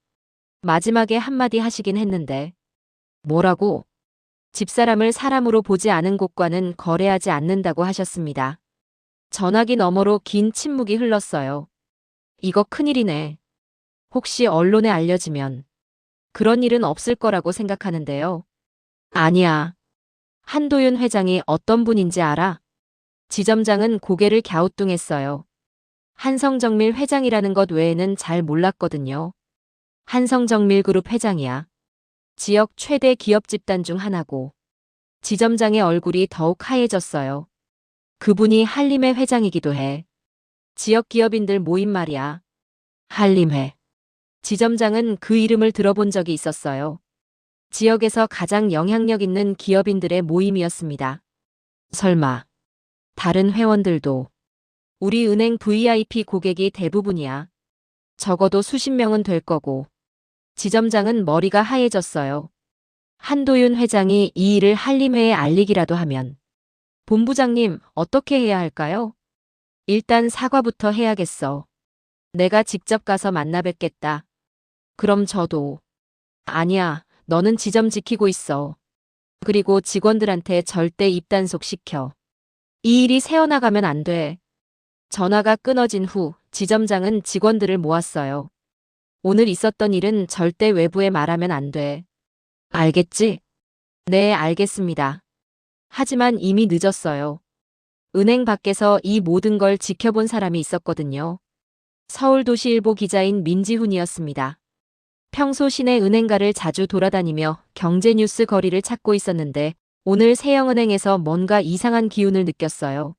마지막에 한마디 하시긴 했는데. 뭐라고? 집사람을 사람으로 보지 않은 곳과는 거래하지 않는다고 하셨습니다. 전화기 너머로 긴 침묵이 흘렀어요. 이거 큰일이네. 혹시 언론에 알려지면 그런 일은 없을 거라고 생각하는데요. 아니야. 한도윤 회장이 어떤 분인지 알아? 지점장은 고개를 갸우뚱했어요. 한성정밀 회장이라는 것 외에는 잘 몰랐거든요. 한성정밀그룹 회장이야. 지역 최대 기업 집단 중 하나고. 지점장의 얼굴이 더욱 하얘졌어요. 그분이 한림회 회장이기도 해. 지역 기업인들 모임 말이야. 한림회. 지점장은 그 이름을 들어본 적이 있었어요. 지역에서 가장 영향력 있는 기업인들의 모임이었습니다. 설마 다른 회원들도. 우리 은행 VIP 고객이 대부분이야. 적어도 수십 명은 될 거고. 지점장은 머리가 하얘졌어요. 한도윤 회장이 이 일을 한림회에 알리기라도 하면. 본부장님, 어떻게 해야 할까요? 일단 사과부터 해야겠어. 내가 직접 가서 만나 뵙겠다. 그럼 저도. 아니야, 너는 지점 지키고 있어. 그리고 직원들한테 절대 입단속 시켜. 이 일이 새어나가면 안 돼. 전화가 끊어진 후 지점장은 직원들을 모았어요. 오늘 있었던 일은 절대 외부에 말하면 안 돼. 알겠지? 네, 알겠습니다. 하지만 이미 늦었어요. 은행 밖에서 이 모든 걸 지켜본 사람이 있었거든요. 서울도시일보 기자인 민지훈이었습니다. 평소 시내 은행가를 자주 돌아다니며 경제뉴스 거리를 찾고 있었는데 오늘 세영은행에서 뭔가 이상한 기운을 느꼈어요.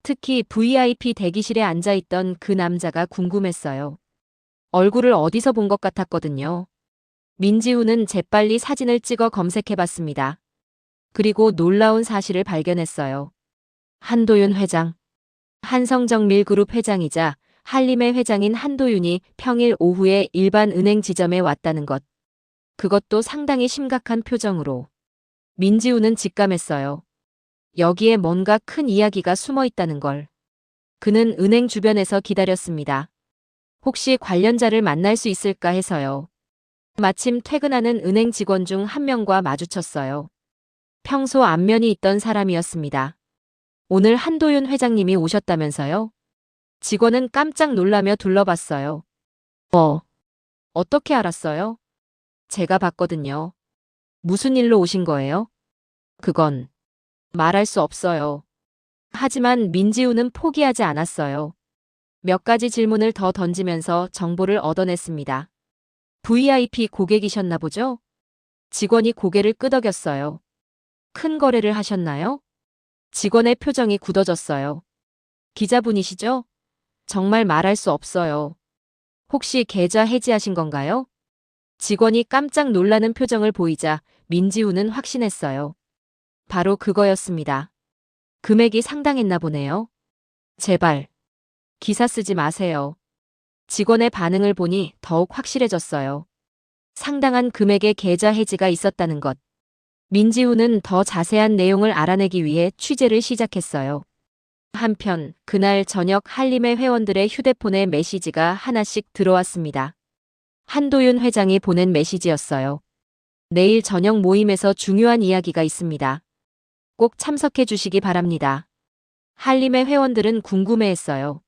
특히 VIP 대기실에 앉아있던 그 남자가 궁금했어요. 얼굴을 어디서 본 것 같았거든요. 민지훈은 재빨리 사진을 찍어 검색해봤습니다. 그리고 놀라운 사실을 발견했어요. 한도윤 회장. 한성정밀그룹 회장이자 한림회 회장인 한도윤이 평일 오후에 일반 은행 지점에 왔다는 것. 그것도 상당히 심각한 표정으로. 민지훈은 직감했어요. 여기에 뭔가 큰 이야기가 숨어 있다는 걸. 그는 은행 주변에서 기다렸습니다. 혹시 관련자를 만날 수 있을까 해서요. 마침 퇴근하는 은행 직원 중 한 명과 마주쳤어요. 평소 안면이 있던 사람이었습니다. 오늘 한도윤 회장님이 오셨다면서요? 직원은 깜짝 놀라며 둘러봤어요. 어떻게 알았어요? 제가 봤거든요. 무슨 일로 오신 거예요? 그건 말할 수 없어요. 하지만 민지우는 포기하지 않았어요. 몇 가지 질문을 더 던지면서 정보를 얻어냈습니다. VIP 고객이셨나 보죠? 직원이 고개를 끄덕였어요. 큰 거래를 하셨나요? 직원의 표정이 굳어졌어요. 기자분이시죠? 정말 말할 수 없어요. 혹시 계좌 해지하신 건가요? 직원이 깜짝 놀라는 표정을 보이자 민지우는 확신했어요. 바로 그거였습니다. 금액이 상당했나 보네요. 제발. 기사 쓰지 마세요. 직원의 반응을 보니 더욱 확실해졌어요. 상당한 금액의 계좌 해지가 있었다는 것. 민지우는 더 자세한 내용을 알아내기 위해 취재를 시작했어요. 한편 그날 저녁 한림의 회원들의 휴대폰에 메시지가 하나씩 들어왔습니다. 한도윤 회장이 보낸 메시지였어요. 내일 저녁 모임에서 중요한 이야기가 있습니다. 꼭 참석해 주시기 바랍니다. 한림의 회원들은 궁금해했어요.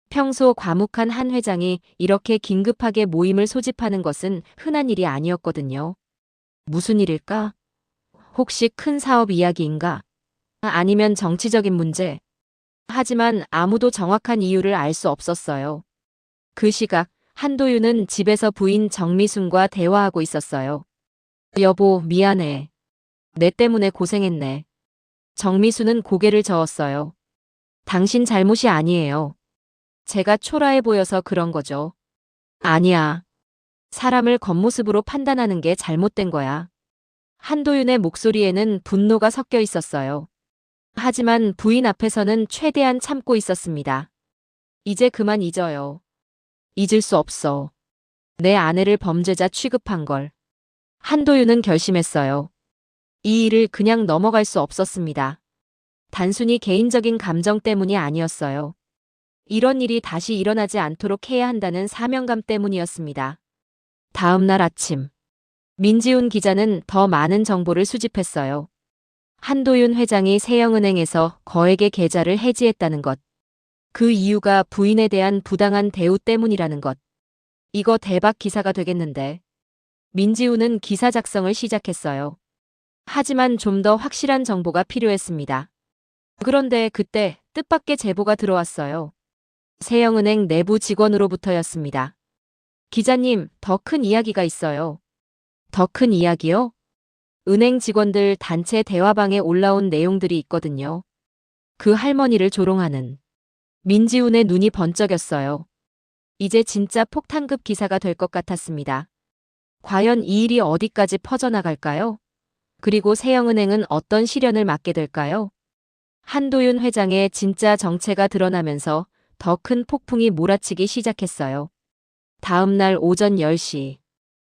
평소 과묵한 한 회장이 이렇게 긴급하게 모임을 소집하는 것은 흔한 일이 아니었거든요. 무슨 일일까? 혹시 큰 사업 이야기인가? 아니면 정치적인 문제? 하지만 아무도 정확한 이유를 알 수 없었어요. 그 시각 한도윤은 집에서 부인 정미순과 대화하고 있었어요. 여보, 미안해. 내 때문에 고생했네. 정미순은 고개를 저었어요. 당신 잘못이 아니에요. 제가 초라해 보여서 그런 거죠. 아니야. 사람을 겉모습으로 판단하는 게 잘못된 거야. 한도윤의 목소리에는 분노가 섞여 있었어요. 하지만 부인 앞에서는 최대한 참고 있었습니다. 이제 그만 잊어요. 잊을 수 없어. 내 아내를 범죄자 취급한 걸. 한도윤은 결심했어요. 이 일을 그냥 넘어갈 수 없었습니다. 단순히 개인적인 감정 때문이 아니었어요. 이런 일이 다시 일어나지 않도록 해야 한다는 사명감 때문이었습니다. 다음 날 아침, 민지훈 기자는 더 많은 정보를 수집했어요. 한도윤 회장이 세영은행에서 거액의 계좌를 해지했다는 것. 그 이유가 부인에 대한 부당한 대우 때문이라는 것. 이거 대박 기사가 되겠는데. 민지훈은 기사 작성을 시작했어요. 하지만 좀 더 확실한 정보가 필요했습니다. 그런데 그때 뜻밖의 제보가 들어왔어요. 세영은행 내부 직원으로부터였습니다. 기자님, 더 큰 이야기가 있어요. 더 큰 이야기요? 은행 직원들 단체 대화방에 올라온 내용들이 있거든요. 그 할머니를 조롱하는. 민지훈의 눈이 번쩍였어요. 이제 진짜 폭탄급 기사가 될 것 같았습니다. 과연 이 일이 어디까지 퍼져나갈까요? 그리고 세영은행은 어떤 시련을 맞게 될까요? 한도윤 회장의 진짜 정체가 드러나면서 더 큰 폭풍이 몰아치기 시작했어요. 다음 날 오전 10시.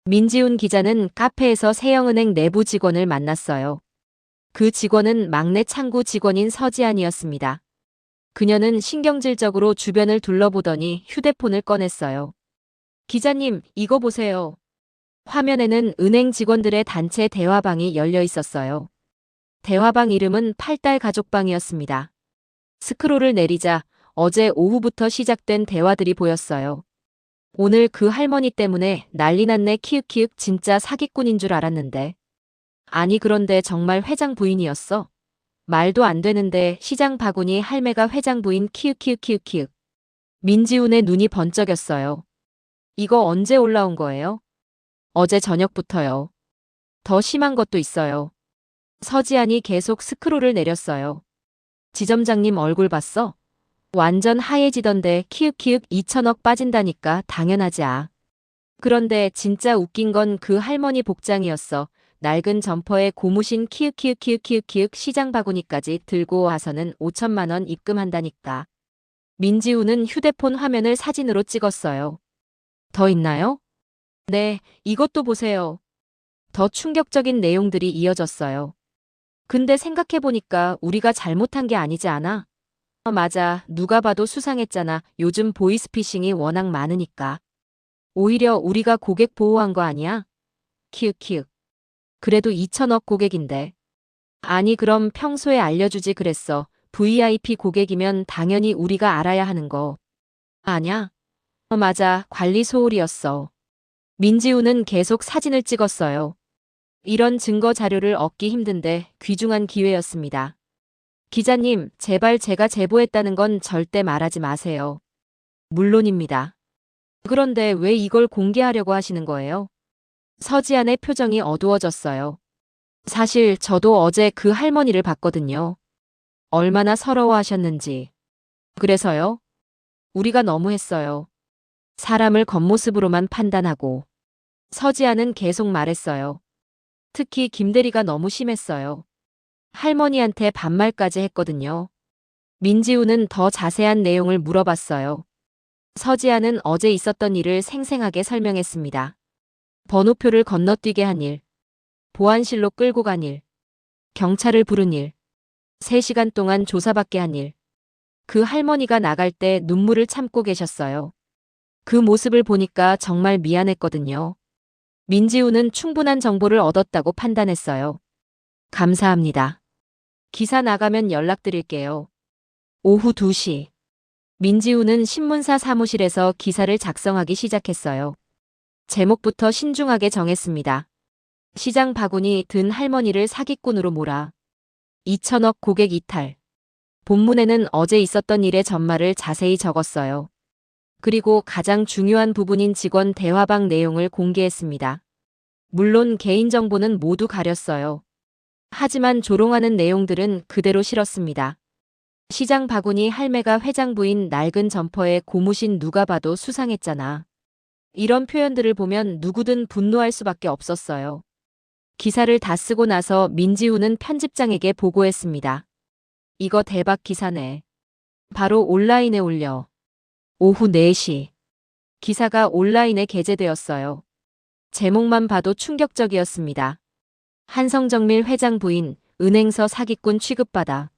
민지훈 기자는 카페에서 세영은행 내부 직원을 만났어요. 그 직원은 막내 창구 직원인 서지안이었습니다. 그녀는 신경질적으로 주변을 둘러보더니 휴대폰을 꺼냈어요. 기자님, 이거 보세요. 화면에는 은행 직원들의 단체 대화방이 열려 있었어요. 대화방 이름은 팔달 가족방이었습니다. 스크롤을 내리자 어제 오후부터 시작된 대화들이 보였어요. 오늘 그 할머니 때문에 난리 났네. 키읔키읔. 진짜 사기꾼인 줄 알았는데. 아니 그런데 정말 회장 부인이었어? 말도 안 되는데 시장 바구니 할매가 회장 부인. 키읔키읔키읔키읔. 민지훈의 눈이 번쩍였어요. 이거 언제 올라온 거예요? 어제 저녁부터요. 더 심한 것도 있어요. 서지안이 계속 스크롤을 내렸어요. 지점장님 얼굴 봤어? 완전 하얘지던데. 키읔키읔. 2천억 빠진다니까. 당연하지. 그런데 진짜 웃긴 건 그 할머니 복장이었어. 낡은 점퍼에 고무신. 키읔키읔키읔키읔키읔. 시장 바구니까지 들고 와서는 5천만 원 입금한다니까. 민지훈은 휴대폰 화면을 사진으로 찍었어요. 더 있나요? 네, 이것도 보세요. 더 충격적인 내용들이 이어졌어요. 근데 생각해보니까 우리가 잘못한 게 아니지 않아? 맞아. 누가 봐도 수상했잖아. 요즘 보이스피싱이 워낙 많으니까. 오히려 우리가 고객 보호한 거 아니야? 키읔키읔. 그래도 2천억 고객인데. 아니 그럼 평소에 알려주지 그랬어. VIP 고객이면 당연히 우리가 알아야 하는 거. 아냐? 맞아. 관리 소홀이었어. 민지훈은 계속 사진을 찍었어요. 이런 증거 자료를 얻기 힘든데 귀중한 기회였습니다. 기자님, 제발 제가 제보했다는 건 절대 말하지 마세요. 물론입니다. 그런데 왜 이걸 공개하려고 하시는 거예요? 서지안의 표정이 어두워졌어요. 사실 저도 어제 그 할머니를 봤거든요. 얼마나 서러워하셨는지. 그래서요? 우리가 너무했어요. 사람을 겉모습으로만 판단하고. 서지안은 계속 말했어요. 특히 김대리가 너무 심했어요. 할머니한테 반말까지 했거든요. 민지훈은 더 자세한 내용을 물어봤어요. 서지아는 어제 있었던 일을 생생하게 설명했습니다. 번호표를 건너뛰게 한 일, 보안실로 끌고 간 일, 경찰을 부른 일, 3시간 동안 조사받게 한 일. 그 할머니가 나갈 때 눈물을 참고 계셨어요. 그 모습을 보니까 정말 미안했거든요. 민지우는 충분한 정보를 얻었다고 판단했어요. 감사합니다. 기사 나가면 연락드릴게요. 오후 2시. 민지우는 신문사 사무실에서 기사를 작성하기 시작했어요. 제목부터 신중하게 정했습니다. 시장 바구니 든 할머니를 사기꾼으로 몰아. 2천억 고객 이탈. 본문에는 어제 있었던 일의 전말을 자세히 적었어요. 그리고 가장 중요한 부분인 직원 대화방 내용을 공개했습니다. 물론 개인정보는 모두 가렸어요. 하지만 조롱하는 내용들은 그대로 실었습니다. 시장 바구니 할매가 회장 부인 낡은 점퍼에 고무신 누가 봐도 수상했잖아. 이런 표현들을 보면 누구든 분노할 수밖에 없었어요. 기사를 다 쓰고 나서 민지우는 편집장에게 보고했습니다. 이거 대박 기사네. 바로 온라인에 올려. 오후 4시. 기사가 온라인에 게재되었어요. 제목만 봐도 충격적이었습니다. 한성정밀 회장 부인, 은행서 사기꾼 취급받아.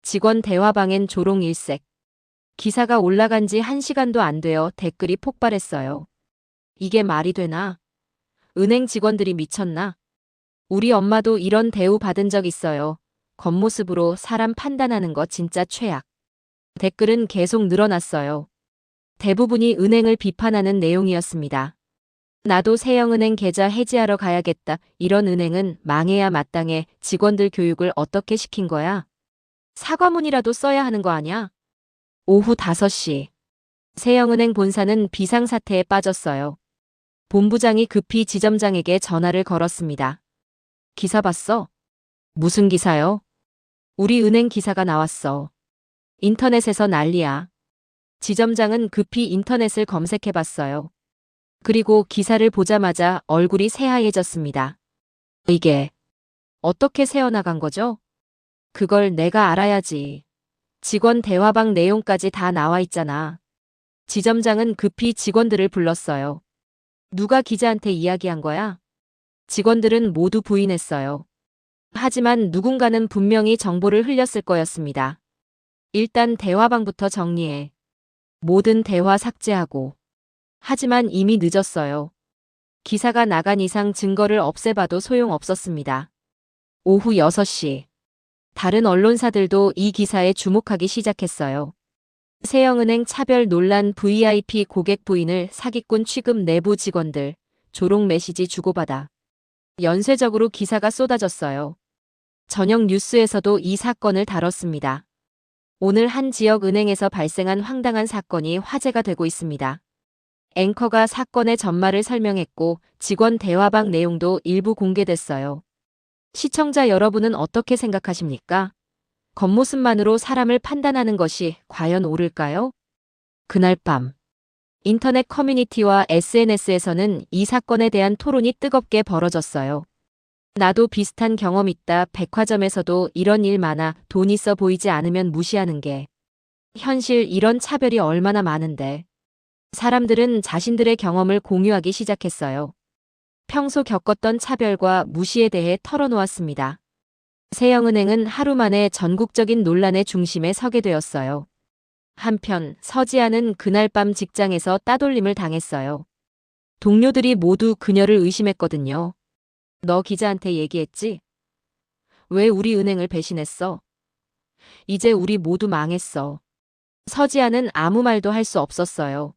직원 대화방엔 조롱 일색. 기사가 올라간 지 1시간도 안 되어 댓글이 폭발했어요. 이게 말이 되나? 은행 직원들이 미쳤나? 우리 엄마도 이런 대우 받은 적 있어요. 겉모습으로 사람 판단하는 거 진짜 최악. 댓글은 계속 늘어났어요. 대부분이 은행을 비판하는 내용이었습니다. 나도 세영은행 계좌 해지하러 가야겠다. 이런 은행은 망해야 마땅해. 직원들 교육을 어떻게 시킨 거야? 사과문이라도 써야 하는 거 아냐? 오후 5시. 세영은행 본사는 비상사태에 빠졌어요. 본부장이 급히 지점장에게 전화를 걸었습니다. 기사 봤어? 무슨 기사요? 우리 은행 기사가 나왔어. 인터넷에서 난리야. 지점장은 급히 인터넷을 검색해봤어요. 그리고 기사를 보자마자 얼굴이 새하얘졌습니다. 이게 어떻게 새어나간 거죠? 그걸 내가 알아야지. 직원 대화방 내용까지 다 나와 있잖아. 지점장은 급히 직원들을 불렀어요. 누가 기자한테 이야기한 거야? 직원들은 모두 부인했어요. 하지만 누군가는 분명히 정보를 흘렸을 거였습니다. 일단 대화방부터 정리해. 모든 대화 삭제하고. 하지만 이미 늦었어요. 기사가 나간 이상 증거를 없애봐도 소용없었습니다. 오후 6시. 다른 언론사들도 이 기사에 주목하기 시작했어요. 세영은행 차별 논란 VIP 고객 부인을 사기꾼 취급 내부 직원들, 조롱 메시지 주고받아. 연쇄적으로 기사가 쏟아졌어요. 저녁 뉴스에서도 이 사건을 다뤘습니다. 오늘 한 지역 은행에서 발생한 황당한 사건이 화제가 되고 있습니다. 앵커가 사건의 전말을 설명했고 직원 대화방 내용도 일부 공개됐어요. 시청자 여러분은 어떻게 생각하십니까? 겉모습만으로 사람을 판단하는 것이 과연 옳을까요? 그날 밤. 인터넷 커뮤니티와 SNS에서는 이 사건에 대한 토론이 뜨겁게 벌어졌어요. 나도 비슷한 경험 있다. 백화점에서도 이런 일 많아. 돈 있어 보이지 않으면 무시하는 게. 현실 이런 차별이 얼마나 많은데. 사람들은 자신들의 경험을 공유하기 시작했어요. 평소 겪었던 차별과 무시에 대해 털어놓았습니다. 세영은행은 하루 만에 전국적인 논란의 중심에 서게 되었어요. 한편 서지아는 그날 밤 직장에서 따돌림을 당했어요. 동료들이 모두 그녀를 의심했거든요. 너 기자한테 얘기했지? 왜 우리 은행을 배신했어? 이제 우리 모두 망했어. 서지아는 아무 말도 할 수 없었어요.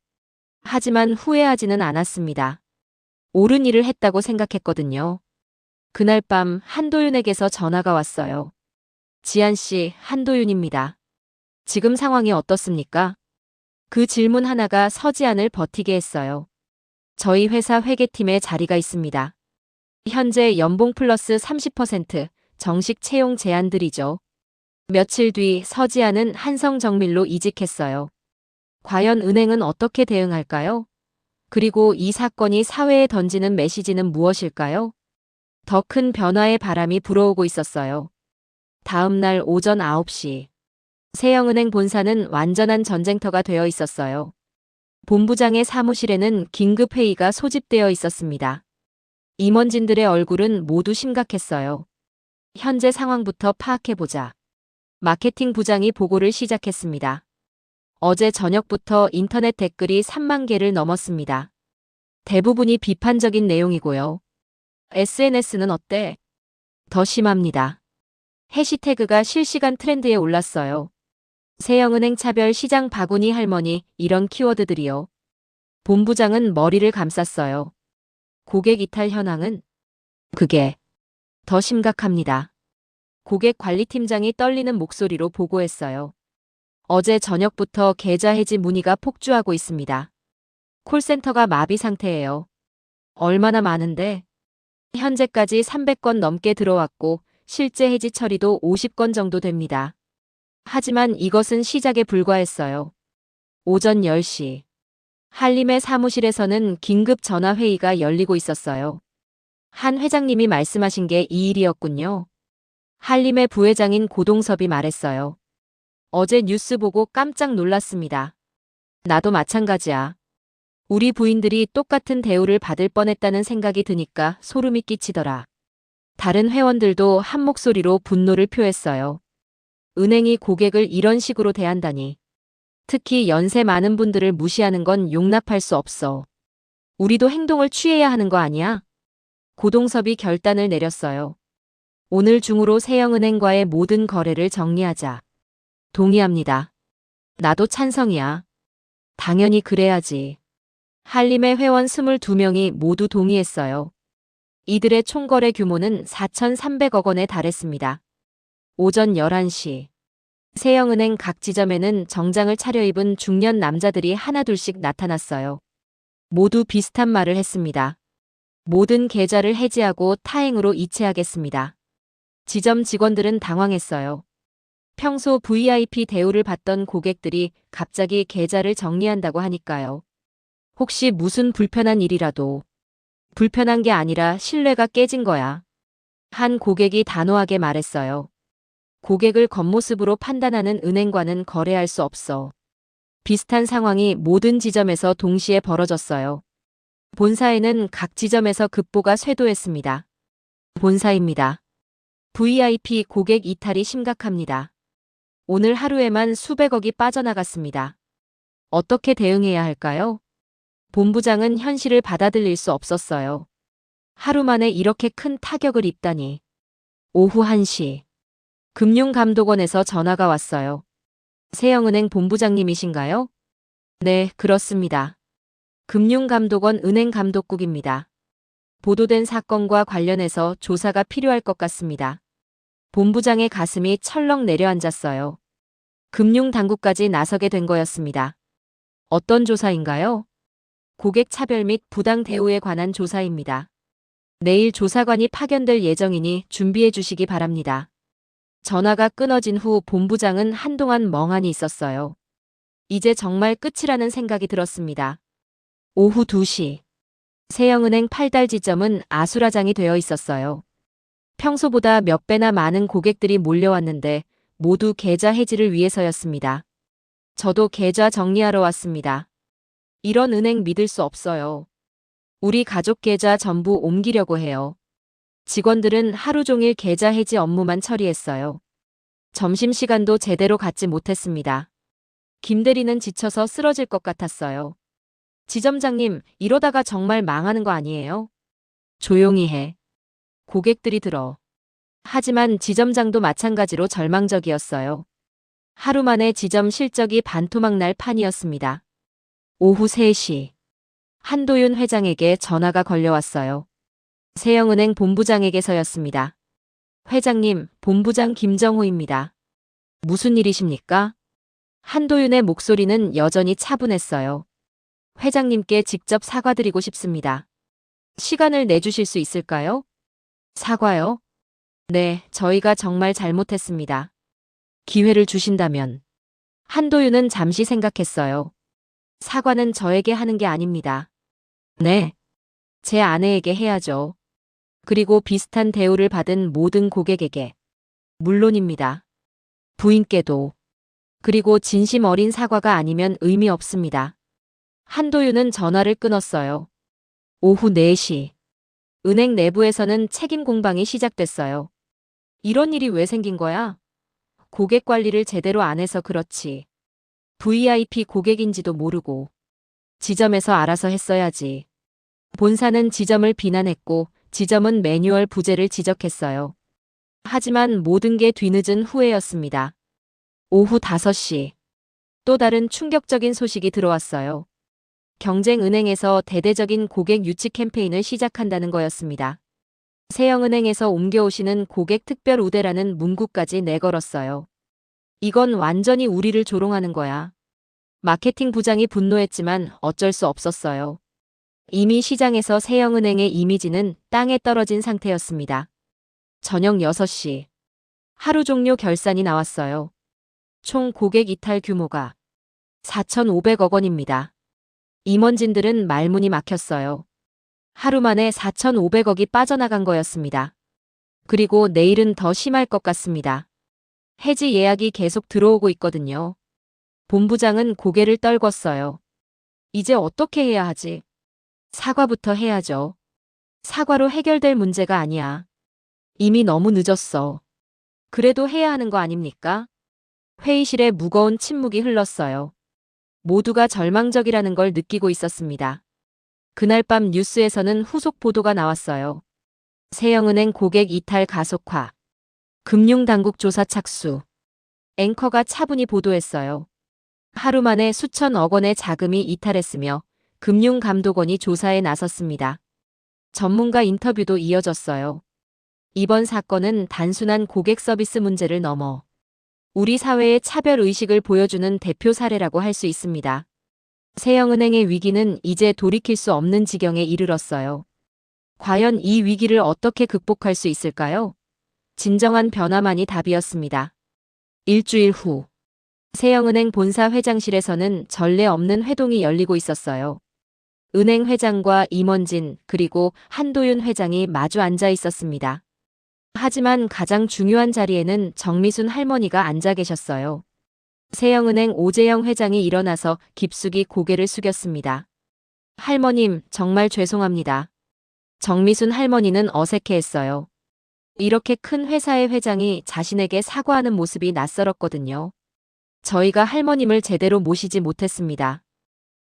하지만 후회하지는 않았습니다. 옳은 일을 했다고 생각했거든요. 그날 밤 한도윤에게서 전화가 왔어요. 지한 씨, 한도윤입니다. 지금 상황이 어떻습니까? 그 질문 하나가 서지안을 버티게 했어요. 저희 회사 회계팀에 자리가 있습니다. 현재 연봉 플러스 30% 정식 채용 제안들이죠. 며칠 뒤 서지안은 한성정밀로 이직했어요. 과연 은행은 어떻게 대응할까요? 그리고 이 사건이 사회에 던지는 메시지는 무엇일까요? 더 큰 변화의 바람이 불어오고 있었어요. 다음 날 오전 9시. 세영은행 본사는 완전한 전쟁터가 되어 있었어요. 본부장의 사무실에는 긴급 회의가 소집되어 있었습니다. 임원진들의 얼굴은 모두 심각했어요. 현재 상황부터 파악해보자. 마케팅 부장이 보고를 시작했습니다. 어제 저녁부터 인터넷 댓글이 3만 개를 넘었습니다. 대부분이 비판적인 내용이고요. SNS는 어때? 더 심합니다. 해시태그가 실시간 트렌드에 올랐어요. 세영은행 차별 시장 바구니 할머니 이런 키워드들이요. 본부장은 머리를 감쌌어요. 고객 이탈 현황은? 그게 더 심각합니다. 고객 관리팀장이 떨리는 목소리로 보고했어요. 어제 저녁부터 계좌 해지 문의가 폭주하고 있습니다. 콜센터가 마비 상태예요. 얼마나 많은데? 현재까지 300건 넘게 들어왔고 실제 해지 처리도 50건 정도 됩니다. 하지만 이것은 시작에 불과했어요. 오전 10시. 한림의 사무실에서는 긴급 전화회의가 열리고 있었어요. 한 회장님이 말씀하신 게 이 일이었군요. 한림의 부회장인 고동섭이 말했어요. 어제 뉴스 보고 깜짝 놀랐습니다. 나도 마찬가지야. 우리 부인들이 똑같은 대우를 받을 뻔했다는 생각이 드니까 소름이 끼치더라. 다른 회원들도 한 목소리로 분노를 표했어요. 은행이 고객을 이런 식으로 대한다니. 특히 연세 많은 분들을 무시하는 건 용납할 수 없어. 우리도 행동을 취해야 하는 거 아니야? 고동섭이 결단을 내렸어요. 오늘 중으로 세영은행과의 모든 거래를 정리하자. 동의합니다. 나도 찬성이야. 당연히 그래야지. 한림의 회원 22명이 모두 동의했어요. 이들의 총거래 규모는 4,300억 원에 달했습니다. 오전 11시. 세영은행 각 지점에는 정장을 차려입은 중년 남자들이 하나둘씩 나타났어요. 모두 비슷한 말을 했습니다. 모든 계좌를 해지하고 타행으로 이체하겠습니다. 지점 직원들은 당황했어요. 평소 VIP 대우를 받던 고객들이 갑자기 계좌를 정리한다고 하니까요. 혹시 무슨 불편한 일이라도. 불편한 게 아니라 신뢰가 깨진 거야. 한 고객이 단호하게 말했어요. 고객을 겉모습으로 판단하는 은행과는 거래할 수 없어. 비슷한 상황이 모든 지점에서 동시에 벌어졌어요. 본사에는 각 지점에서 급보가 쇄도했습니다. 본사입니다. VIP 고객 이탈이 심각합니다. 오늘 하루에만 수백억이 빠져나갔습니다. 어떻게 대응해야 할까요? 본부장은 현실을 받아들일 수 없었어요. 하루 만에 이렇게 큰 타격을 입다니. 오후 1시. 금융감독원에서 전화가 왔어요. 세영은행 본부장님이신가요? 네, 그렇습니다. 금융감독원 은행감독국입니다. 보도된 사건과 관련해서 조사가 필요할 것 같습니다. 본부장의 가슴이 철렁 내려앉았어요. 금융당국까지 나서게 된 거였습니다. 어떤 조사인가요? 고객 차별 및 부당 대우에 관한 조사입니다. 내일 조사관이 파견될 예정이니 준비해 주시기 바랍니다. 전화가 끊어진 후 본부장은 한동안 멍하니 있었어요. 이제 정말 끝이라는 생각이 들었습니다. 오후 2시. 세영은행 8달 지점은 아수라장이 되어 있었어요. 평소보다 몇 배나 많은 고객들이 몰려왔는데 모두 계좌 해지를 위해서였습니다. 저도 계좌 정리하러 왔습니다. 이런 은행 믿을 수 없어요. 우리 가족 계좌 전부 옮기려고 해요. 직원들은 하루 종일 계좌 해지 업무만 처리했어요. 점심시간도 제대로 갖지 못했습니다. 김 대리는 지쳐서 쓰러질 것 같았어요. 지점장님, 이러다가 정말 망하는 거 아니에요? 조용히 해. 고객들이 들어. 하지만 지점장도 마찬가지로 절망적이었어요. 하루 만에 지점 실적이 반토막 날 판이었습니다. 오후 3시. 한도윤 회장에게 전화가 걸려왔어요. 세영은행 본부장에게서였습니다. 회장님, 본부장 김정호입니다. 무슨 일이십니까? 한도윤의 목소리는 여전히 차분했어요. 회장님께 직접 사과드리고 싶습니다. 시간을 내주실 수 있을까요? 사과요? 네, 저희가 정말 잘못했습니다. 기회를 주신다면. 한도윤은 잠시 생각했어요. 사과는 저에게 하는 게 아닙니다. 네. 제 아내에게 해야죠. 그리고 비슷한 대우를 받은 모든 고객에게. 물론입니다. 부인께도. 그리고 진심 어린 사과가 아니면 의미 없습니다. 한도윤은 전화를 끊었어요. 오후 4시. 은행 내부에서는 책임 공방이 시작됐어요. 이런 일이 왜 생긴 거야? 고객 관리를 제대로 안 해서 그렇지. VIP 고객인지도 모르고. 지점에서 알아서 했어야지. 본사는 지점을 비난했고 지점은 매뉴얼 부재를 지적했어요. 하지만 모든 게 뒤늦은 후에였습니다. 오후 5시. 또 다른 충격적인 소식이 들어왔어요. 경쟁은행에서 대대적인 고객 유치 캠페인을 시작한다는 거였습니다. 세영은행에서 옮겨오시는 고객 특별 우대라는 문구까지 내걸었어요. 이건 완전히 우리를 조롱하는 거야. 마케팅 부장이 분노했지만 어쩔 수 없었어요. 이미 시장에서 세영은행의 이미지는 땅에 떨어진 상태였습니다. 저녁 6시. 하루 종료 결산이 나왔어요. 총 고객 이탈 규모가 4,500억 원입니다. 임원진들은 말문이 막혔어요. 하루 만에 4,500억이 빠져나간 거였습니다. 그리고 내일은 더 심할 것 같습니다. 해지 예약이 계속 들어오고 있거든요. 본부장은 고개를 떨궜어요. 이제 어떻게 해야 하지? 사과부터 해야죠. 사과로 해결될 문제가 아니야. 이미 너무 늦었어. 그래도 해야 하는 거 아닙니까? 회의실에 무거운 침묵이 흘렀어요. 모두가 절망적이라는 걸 느끼고 있었습니다. 그날 밤 뉴스에서는 후속 보도가 나왔어요. 세영은행 고객 이탈 가속화. 금융당국 조사 착수. 앵커가 차분히 보도했어요. 하루 만에 수천억 원의 자금이 이탈했으며 금융감독원이 조사에 나섰습니다. 전문가 인터뷰도 이어졌어요. 이번 사건은 단순한 고객 서비스 문제를 넘어 우리 사회의 차별의식을 보여주는 대표 사례라고 할 수 있습니다. 세영은행의 위기는 이제 돌이킬 수 없는 지경에 이르렀어요. 과연 이 위기를 어떻게 극복할 수 있을까요? 진정한 변화만이 답이었습니다. 일주일 후, 세영은행 본사 회장실에서는 전례 없는 회동이 열리고 있었어요. 은행 회장과 임원진 그리고 한도윤 회장이 마주 앉아 있었습니다. 하지만 가장 중요한 자리에는 정미순 할머니가 앉아 계셨어요. 세영은행 오재영 회장이 일어나서 깊숙이 고개를 숙였습니다. 할머님, 정말 죄송합니다. 정미순 할머니는 어색해했어요. 이렇게 큰 회사의 회장이 자신에게 사과하는 모습이 낯설었거든요. 저희가 할머님을 제대로 모시지 못했습니다.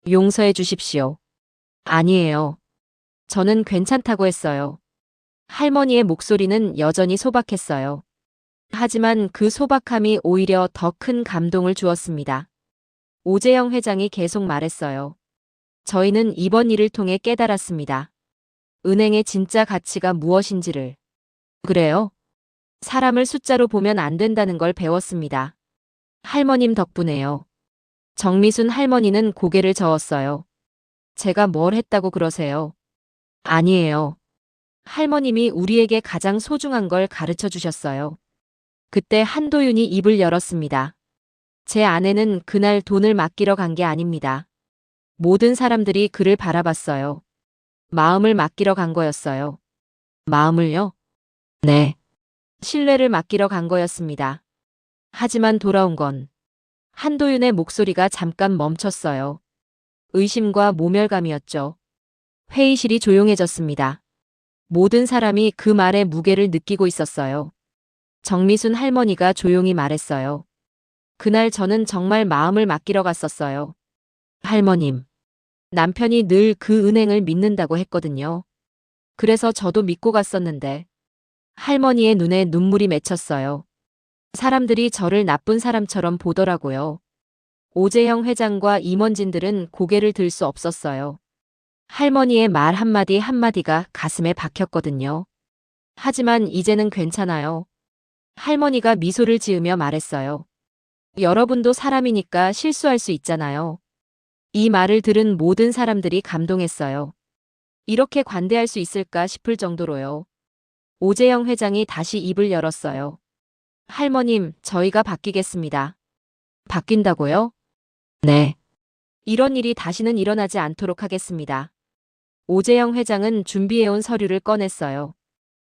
용서해 주십시오. 아니에요. 저는 괜찮다고 했어요. 할머니의 목소리는 여전히 소박했어요. 하지만 그 소박함이 오히려 더 큰 감동을 주었습니다. 오재영 회장이 계속 말했어요. 저희는 이번 일을 통해 깨달았습니다. 은행의 진짜 가치가 무엇인지를. 그래요? 사람을 숫자로 보면 안 된다는 걸 배웠습니다. 할머님 덕분에요. 정미순 할머니는 고개를 저었어요. 제가 뭘 했다고 그러세요? 아니에요. 할머님이 우리에게 가장 소중한 걸 가르쳐 주셨어요. 그때 한도윤이 입을 열었습니다. 제 아내는 그날 돈을 맡기러 간 게 아닙니다. 모든 사람들이 그를 바라봤어요. 마음을 맡기러 간 거였어요. 마음을요? 네. 신뢰를 맡기러 간 거였습니다. 하지만 돌아온 건 한도윤의 목소리가 잠깐 멈췄어요. 의심과 모멸감이었죠. 회의실이 조용해졌습니다. 모든 사람이 그 말의 무게를 느끼고 있었어요. 정미순 할머니가 조용히 말했어요. 그날 저는 정말 마음을 맡기러 갔었어요. 할머님, 남편이 늘 그 은행을 믿는다고 했거든요. 그래서 저도 믿고 갔었는데 할머니의 눈에 눈물이 맺혔어요. 사람들이 저를 나쁜 사람처럼 보더라고요. 오재영 회장과 임원진들은 고개를 들 수 없었어요. 할머니의 말 한마디 한마디가 가슴에 박혔거든요. 하지만 이제는 괜찮아요. 할머니가 미소를 지으며 말했어요. 여러분도 사람이니까 실수할 수 있잖아요. 이 말을 들은 모든 사람들이 감동했어요. 이렇게 관대할 수 있을까 싶을 정도로요. 오재영 회장이 다시 입을 열었어요. 할머님, 저희가 바뀌겠습니다. 바뀐다고요? 네. 이런 일이 다시는 일어나지 않도록 하겠습니다. 오재영 회장은 준비해온 서류를 꺼냈어요.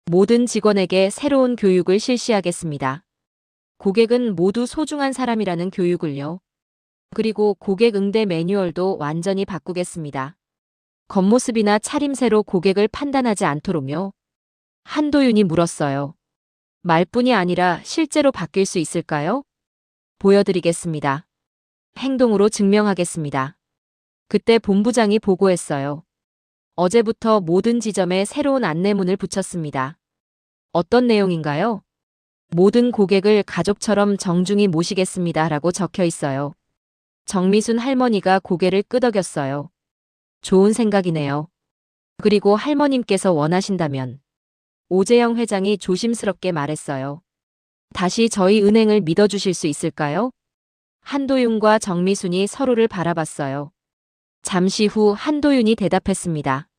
모든 직원에게 새로운 교육을 실시하겠습니다. 고객은 모두 소중한 사람이라는 교육을요. 그리고 고객 응대 매뉴얼도 완전히 바꾸겠습니다. 겉모습이나 차림새로 고객을 판단하지 않도록요. 한도윤이 물었어요. 말뿐이 아니라 실제로 바뀔 수 있을까요? 보여드리겠습니다. 행동으로 증명하겠습니다. 그때 본부장이 보고했어요. 어제부터 모든 지점에 새로운 안내문을 붙였습니다. 어떤 내용인가요? 모든 고객을 가족처럼 정중히 모시겠습니다. 라고 적혀 있어요. 정미순 할머니가 고개를 끄덕였어요. 좋은 생각이네요. 그리고 할머님께서 원하신다면 오재영 회장이 조심스럽게 말했어요. 다시 저희 은행을 믿어주실 수 있을까요? 한도윤과 정미순이 서로를 바라봤어요. 잠시 후 한도윤이 대답했습니다.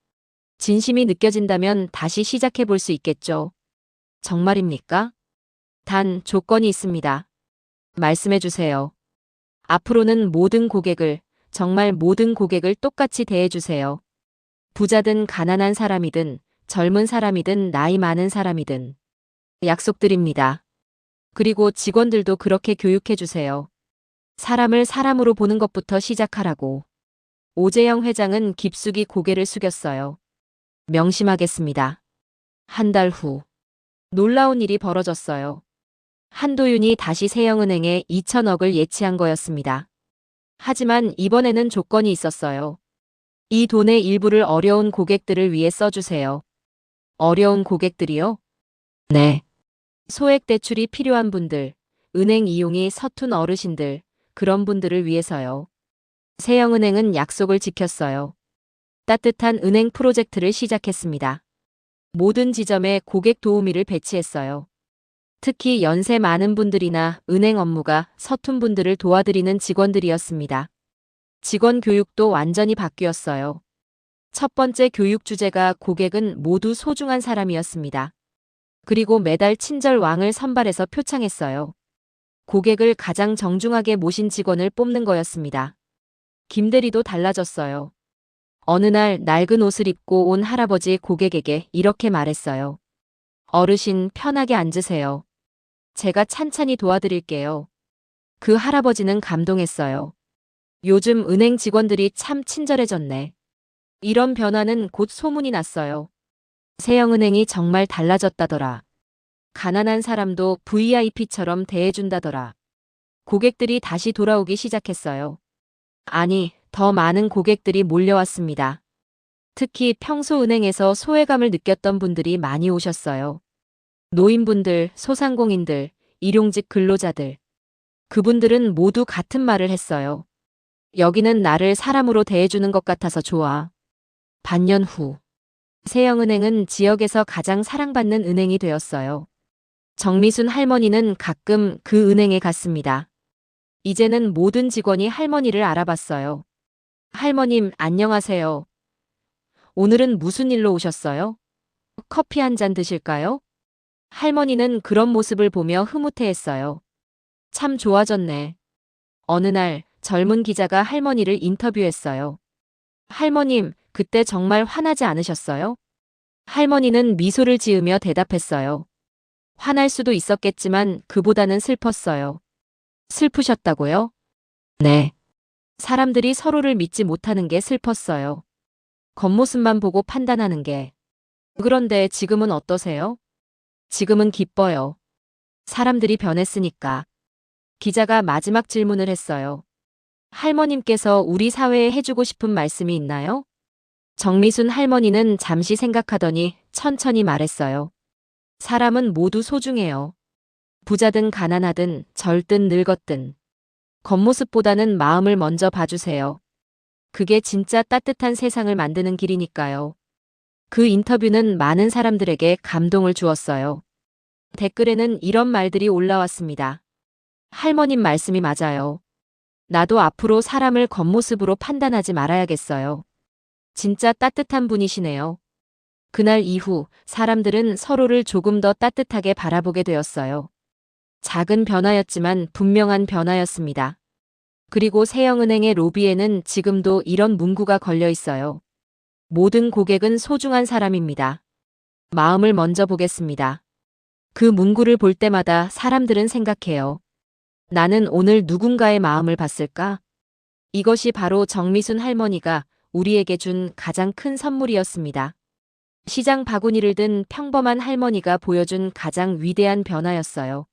진심이 느껴진다면 다시 시작해 볼 수 있겠죠. 정말입니까? 단 조건이 있습니다. 말씀해 주세요. 앞으로는 모든 고객을, 정말 모든 고객을 똑같이 대해 주세요. 부자든 가난한 사람이든 젊은 사람이든 나이 많은 사람이든 약속드립니다. 그리고 직원들도 그렇게 교육해 주세요. 사람을 사람으로 보는 것부터 시작하라고. 오재영 회장은 깊숙이 고개를 숙였어요. 명심하겠습니다. 한 달 후. 놀라운 일이 벌어졌어요. 한도윤이 다시 세영은행에 2천억을 예치한 거였습니다. 하지만 이번에는 조건이 있었어요. 이 돈의 일부를 어려운 고객들을 위해 써주세요. 어려운 고객들이요? 네. 소액 대출이 필요한 분들, 은행 이용이 서툰 어르신들, 그런 분들을 위해서요. 세영은행은 약속을 지켰어요. 따뜻한 은행 프로젝트를 시작했습니다. 모든 지점에 고객 도우미를 배치했어요. 특히 연세 많은 분들이나 은행 업무가 서툰 분들을 도와드리는 직원들이었습니다. 직원 교육도 완전히 바뀌었어요. 첫 번째 교육 주제가 고객은 모두 소중한 사람이었습니다. 그리고 매달 친절왕을 선발해서 표창했어요. 고객을 가장 정중하게 모신 직원을 뽑는 거였습니다. 김대리도 달라졌어요. 어느 날 낡은 옷을 입고 온 할아버지 고객에게 이렇게 말했어요. 어르신 편하게 앉으세요. 제가 찬찬히 도와드릴게요. 그 할아버지는 감동했어요. 요즘 은행 직원들이 참 친절해졌네. 이런 변화는 곧 소문이 났어요. 세영은행이 정말 달라졌다더라. 가난한 사람도 VIP처럼 대해준다더라. 고객들이 다시 돌아오기 시작했어요. 아니, 더 많은 고객들이 몰려왔습니다. 특히 평소 은행에서 소외감을 느꼈던 분들이 많이 오셨어요. 노인분들, 소상공인들, 일용직 근로자들. 그분들은 모두 같은 말을 했어요. 여기는 나를 사람으로 대해주는 것 같아서 좋아. 반년 후. 세영은행은 지역에서 가장 사랑받는 은행이 되었어요. 정미순 할머니는 가끔 그 은행에 갔습니다. 이제는 모든 직원이 할머니를 알아봤어요. 할머님, 안녕하세요. 오늘은 무슨 일로 오셨어요? 커피 한 잔 드실까요? 할머니는 그런 모습을 보며 흐뭇해했어요. 참 좋아졌네. 어느 날 젊은 기자가 할머니를 인터뷰했어요. 할머님, 그때 정말 화나지 않으셨어요? 할머니는 미소를 지으며 대답했어요. 화날 수도 있었겠지만 그보다는 슬펐어요. 슬프셨다고요? 네. 사람들이 서로를 믿지 못하는 게 슬펐어요. 겉모습만 보고 판단하는 게. 그런데 지금은 어떠세요? 지금은 기뻐요. 사람들이 변했으니까. 기자가 마지막 질문을 했어요. 할머님께서 우리 사회에 해주고 싶은 말씀이 있나요? 정미순 할머니는 잠시 생각하더니 천천히 말했어요. 사람은 모두 소중해요. 부자든 가난하든 젊든 늙었든. 겉모습보다는 마음을 먼저 봐주세요. 그게 진짜 따뜻한 세상을 만드는 길이니까요. 그 인터뷰는 많은 사람들에게 감동을 주었어요. 댓글에는 이런 말들이 올라왔습니다. 할머님 말씀이 맞아요. 나도 앞으로 사람을 겉모습으로 판단하지 말아야겠어요. 진짜 따뜻한 분이시네요. 그날 이후 사람들은 서로를 조금 더 따뜻하게 바라보게 되었어요. 작은 변화였지만 분명한 변화였습니다. 그리고 세영은행의 로비에는 지금도 이런 문구가 걸려 있어요. 모든 고객은 소중한 사람입니다. 마음을 먼저 보겠습니다. 그 문구를 볼 때마다 사람들은 생각해요. 나는 오늘 누군가의 마음을 봤을까? 이것이 바로 정미순 할머니가 우리에게 준 가장 큰 선물이었습니다. 시장 바구니를 든 평범한 할머니가 보여준 가장 위대한 변화였어요.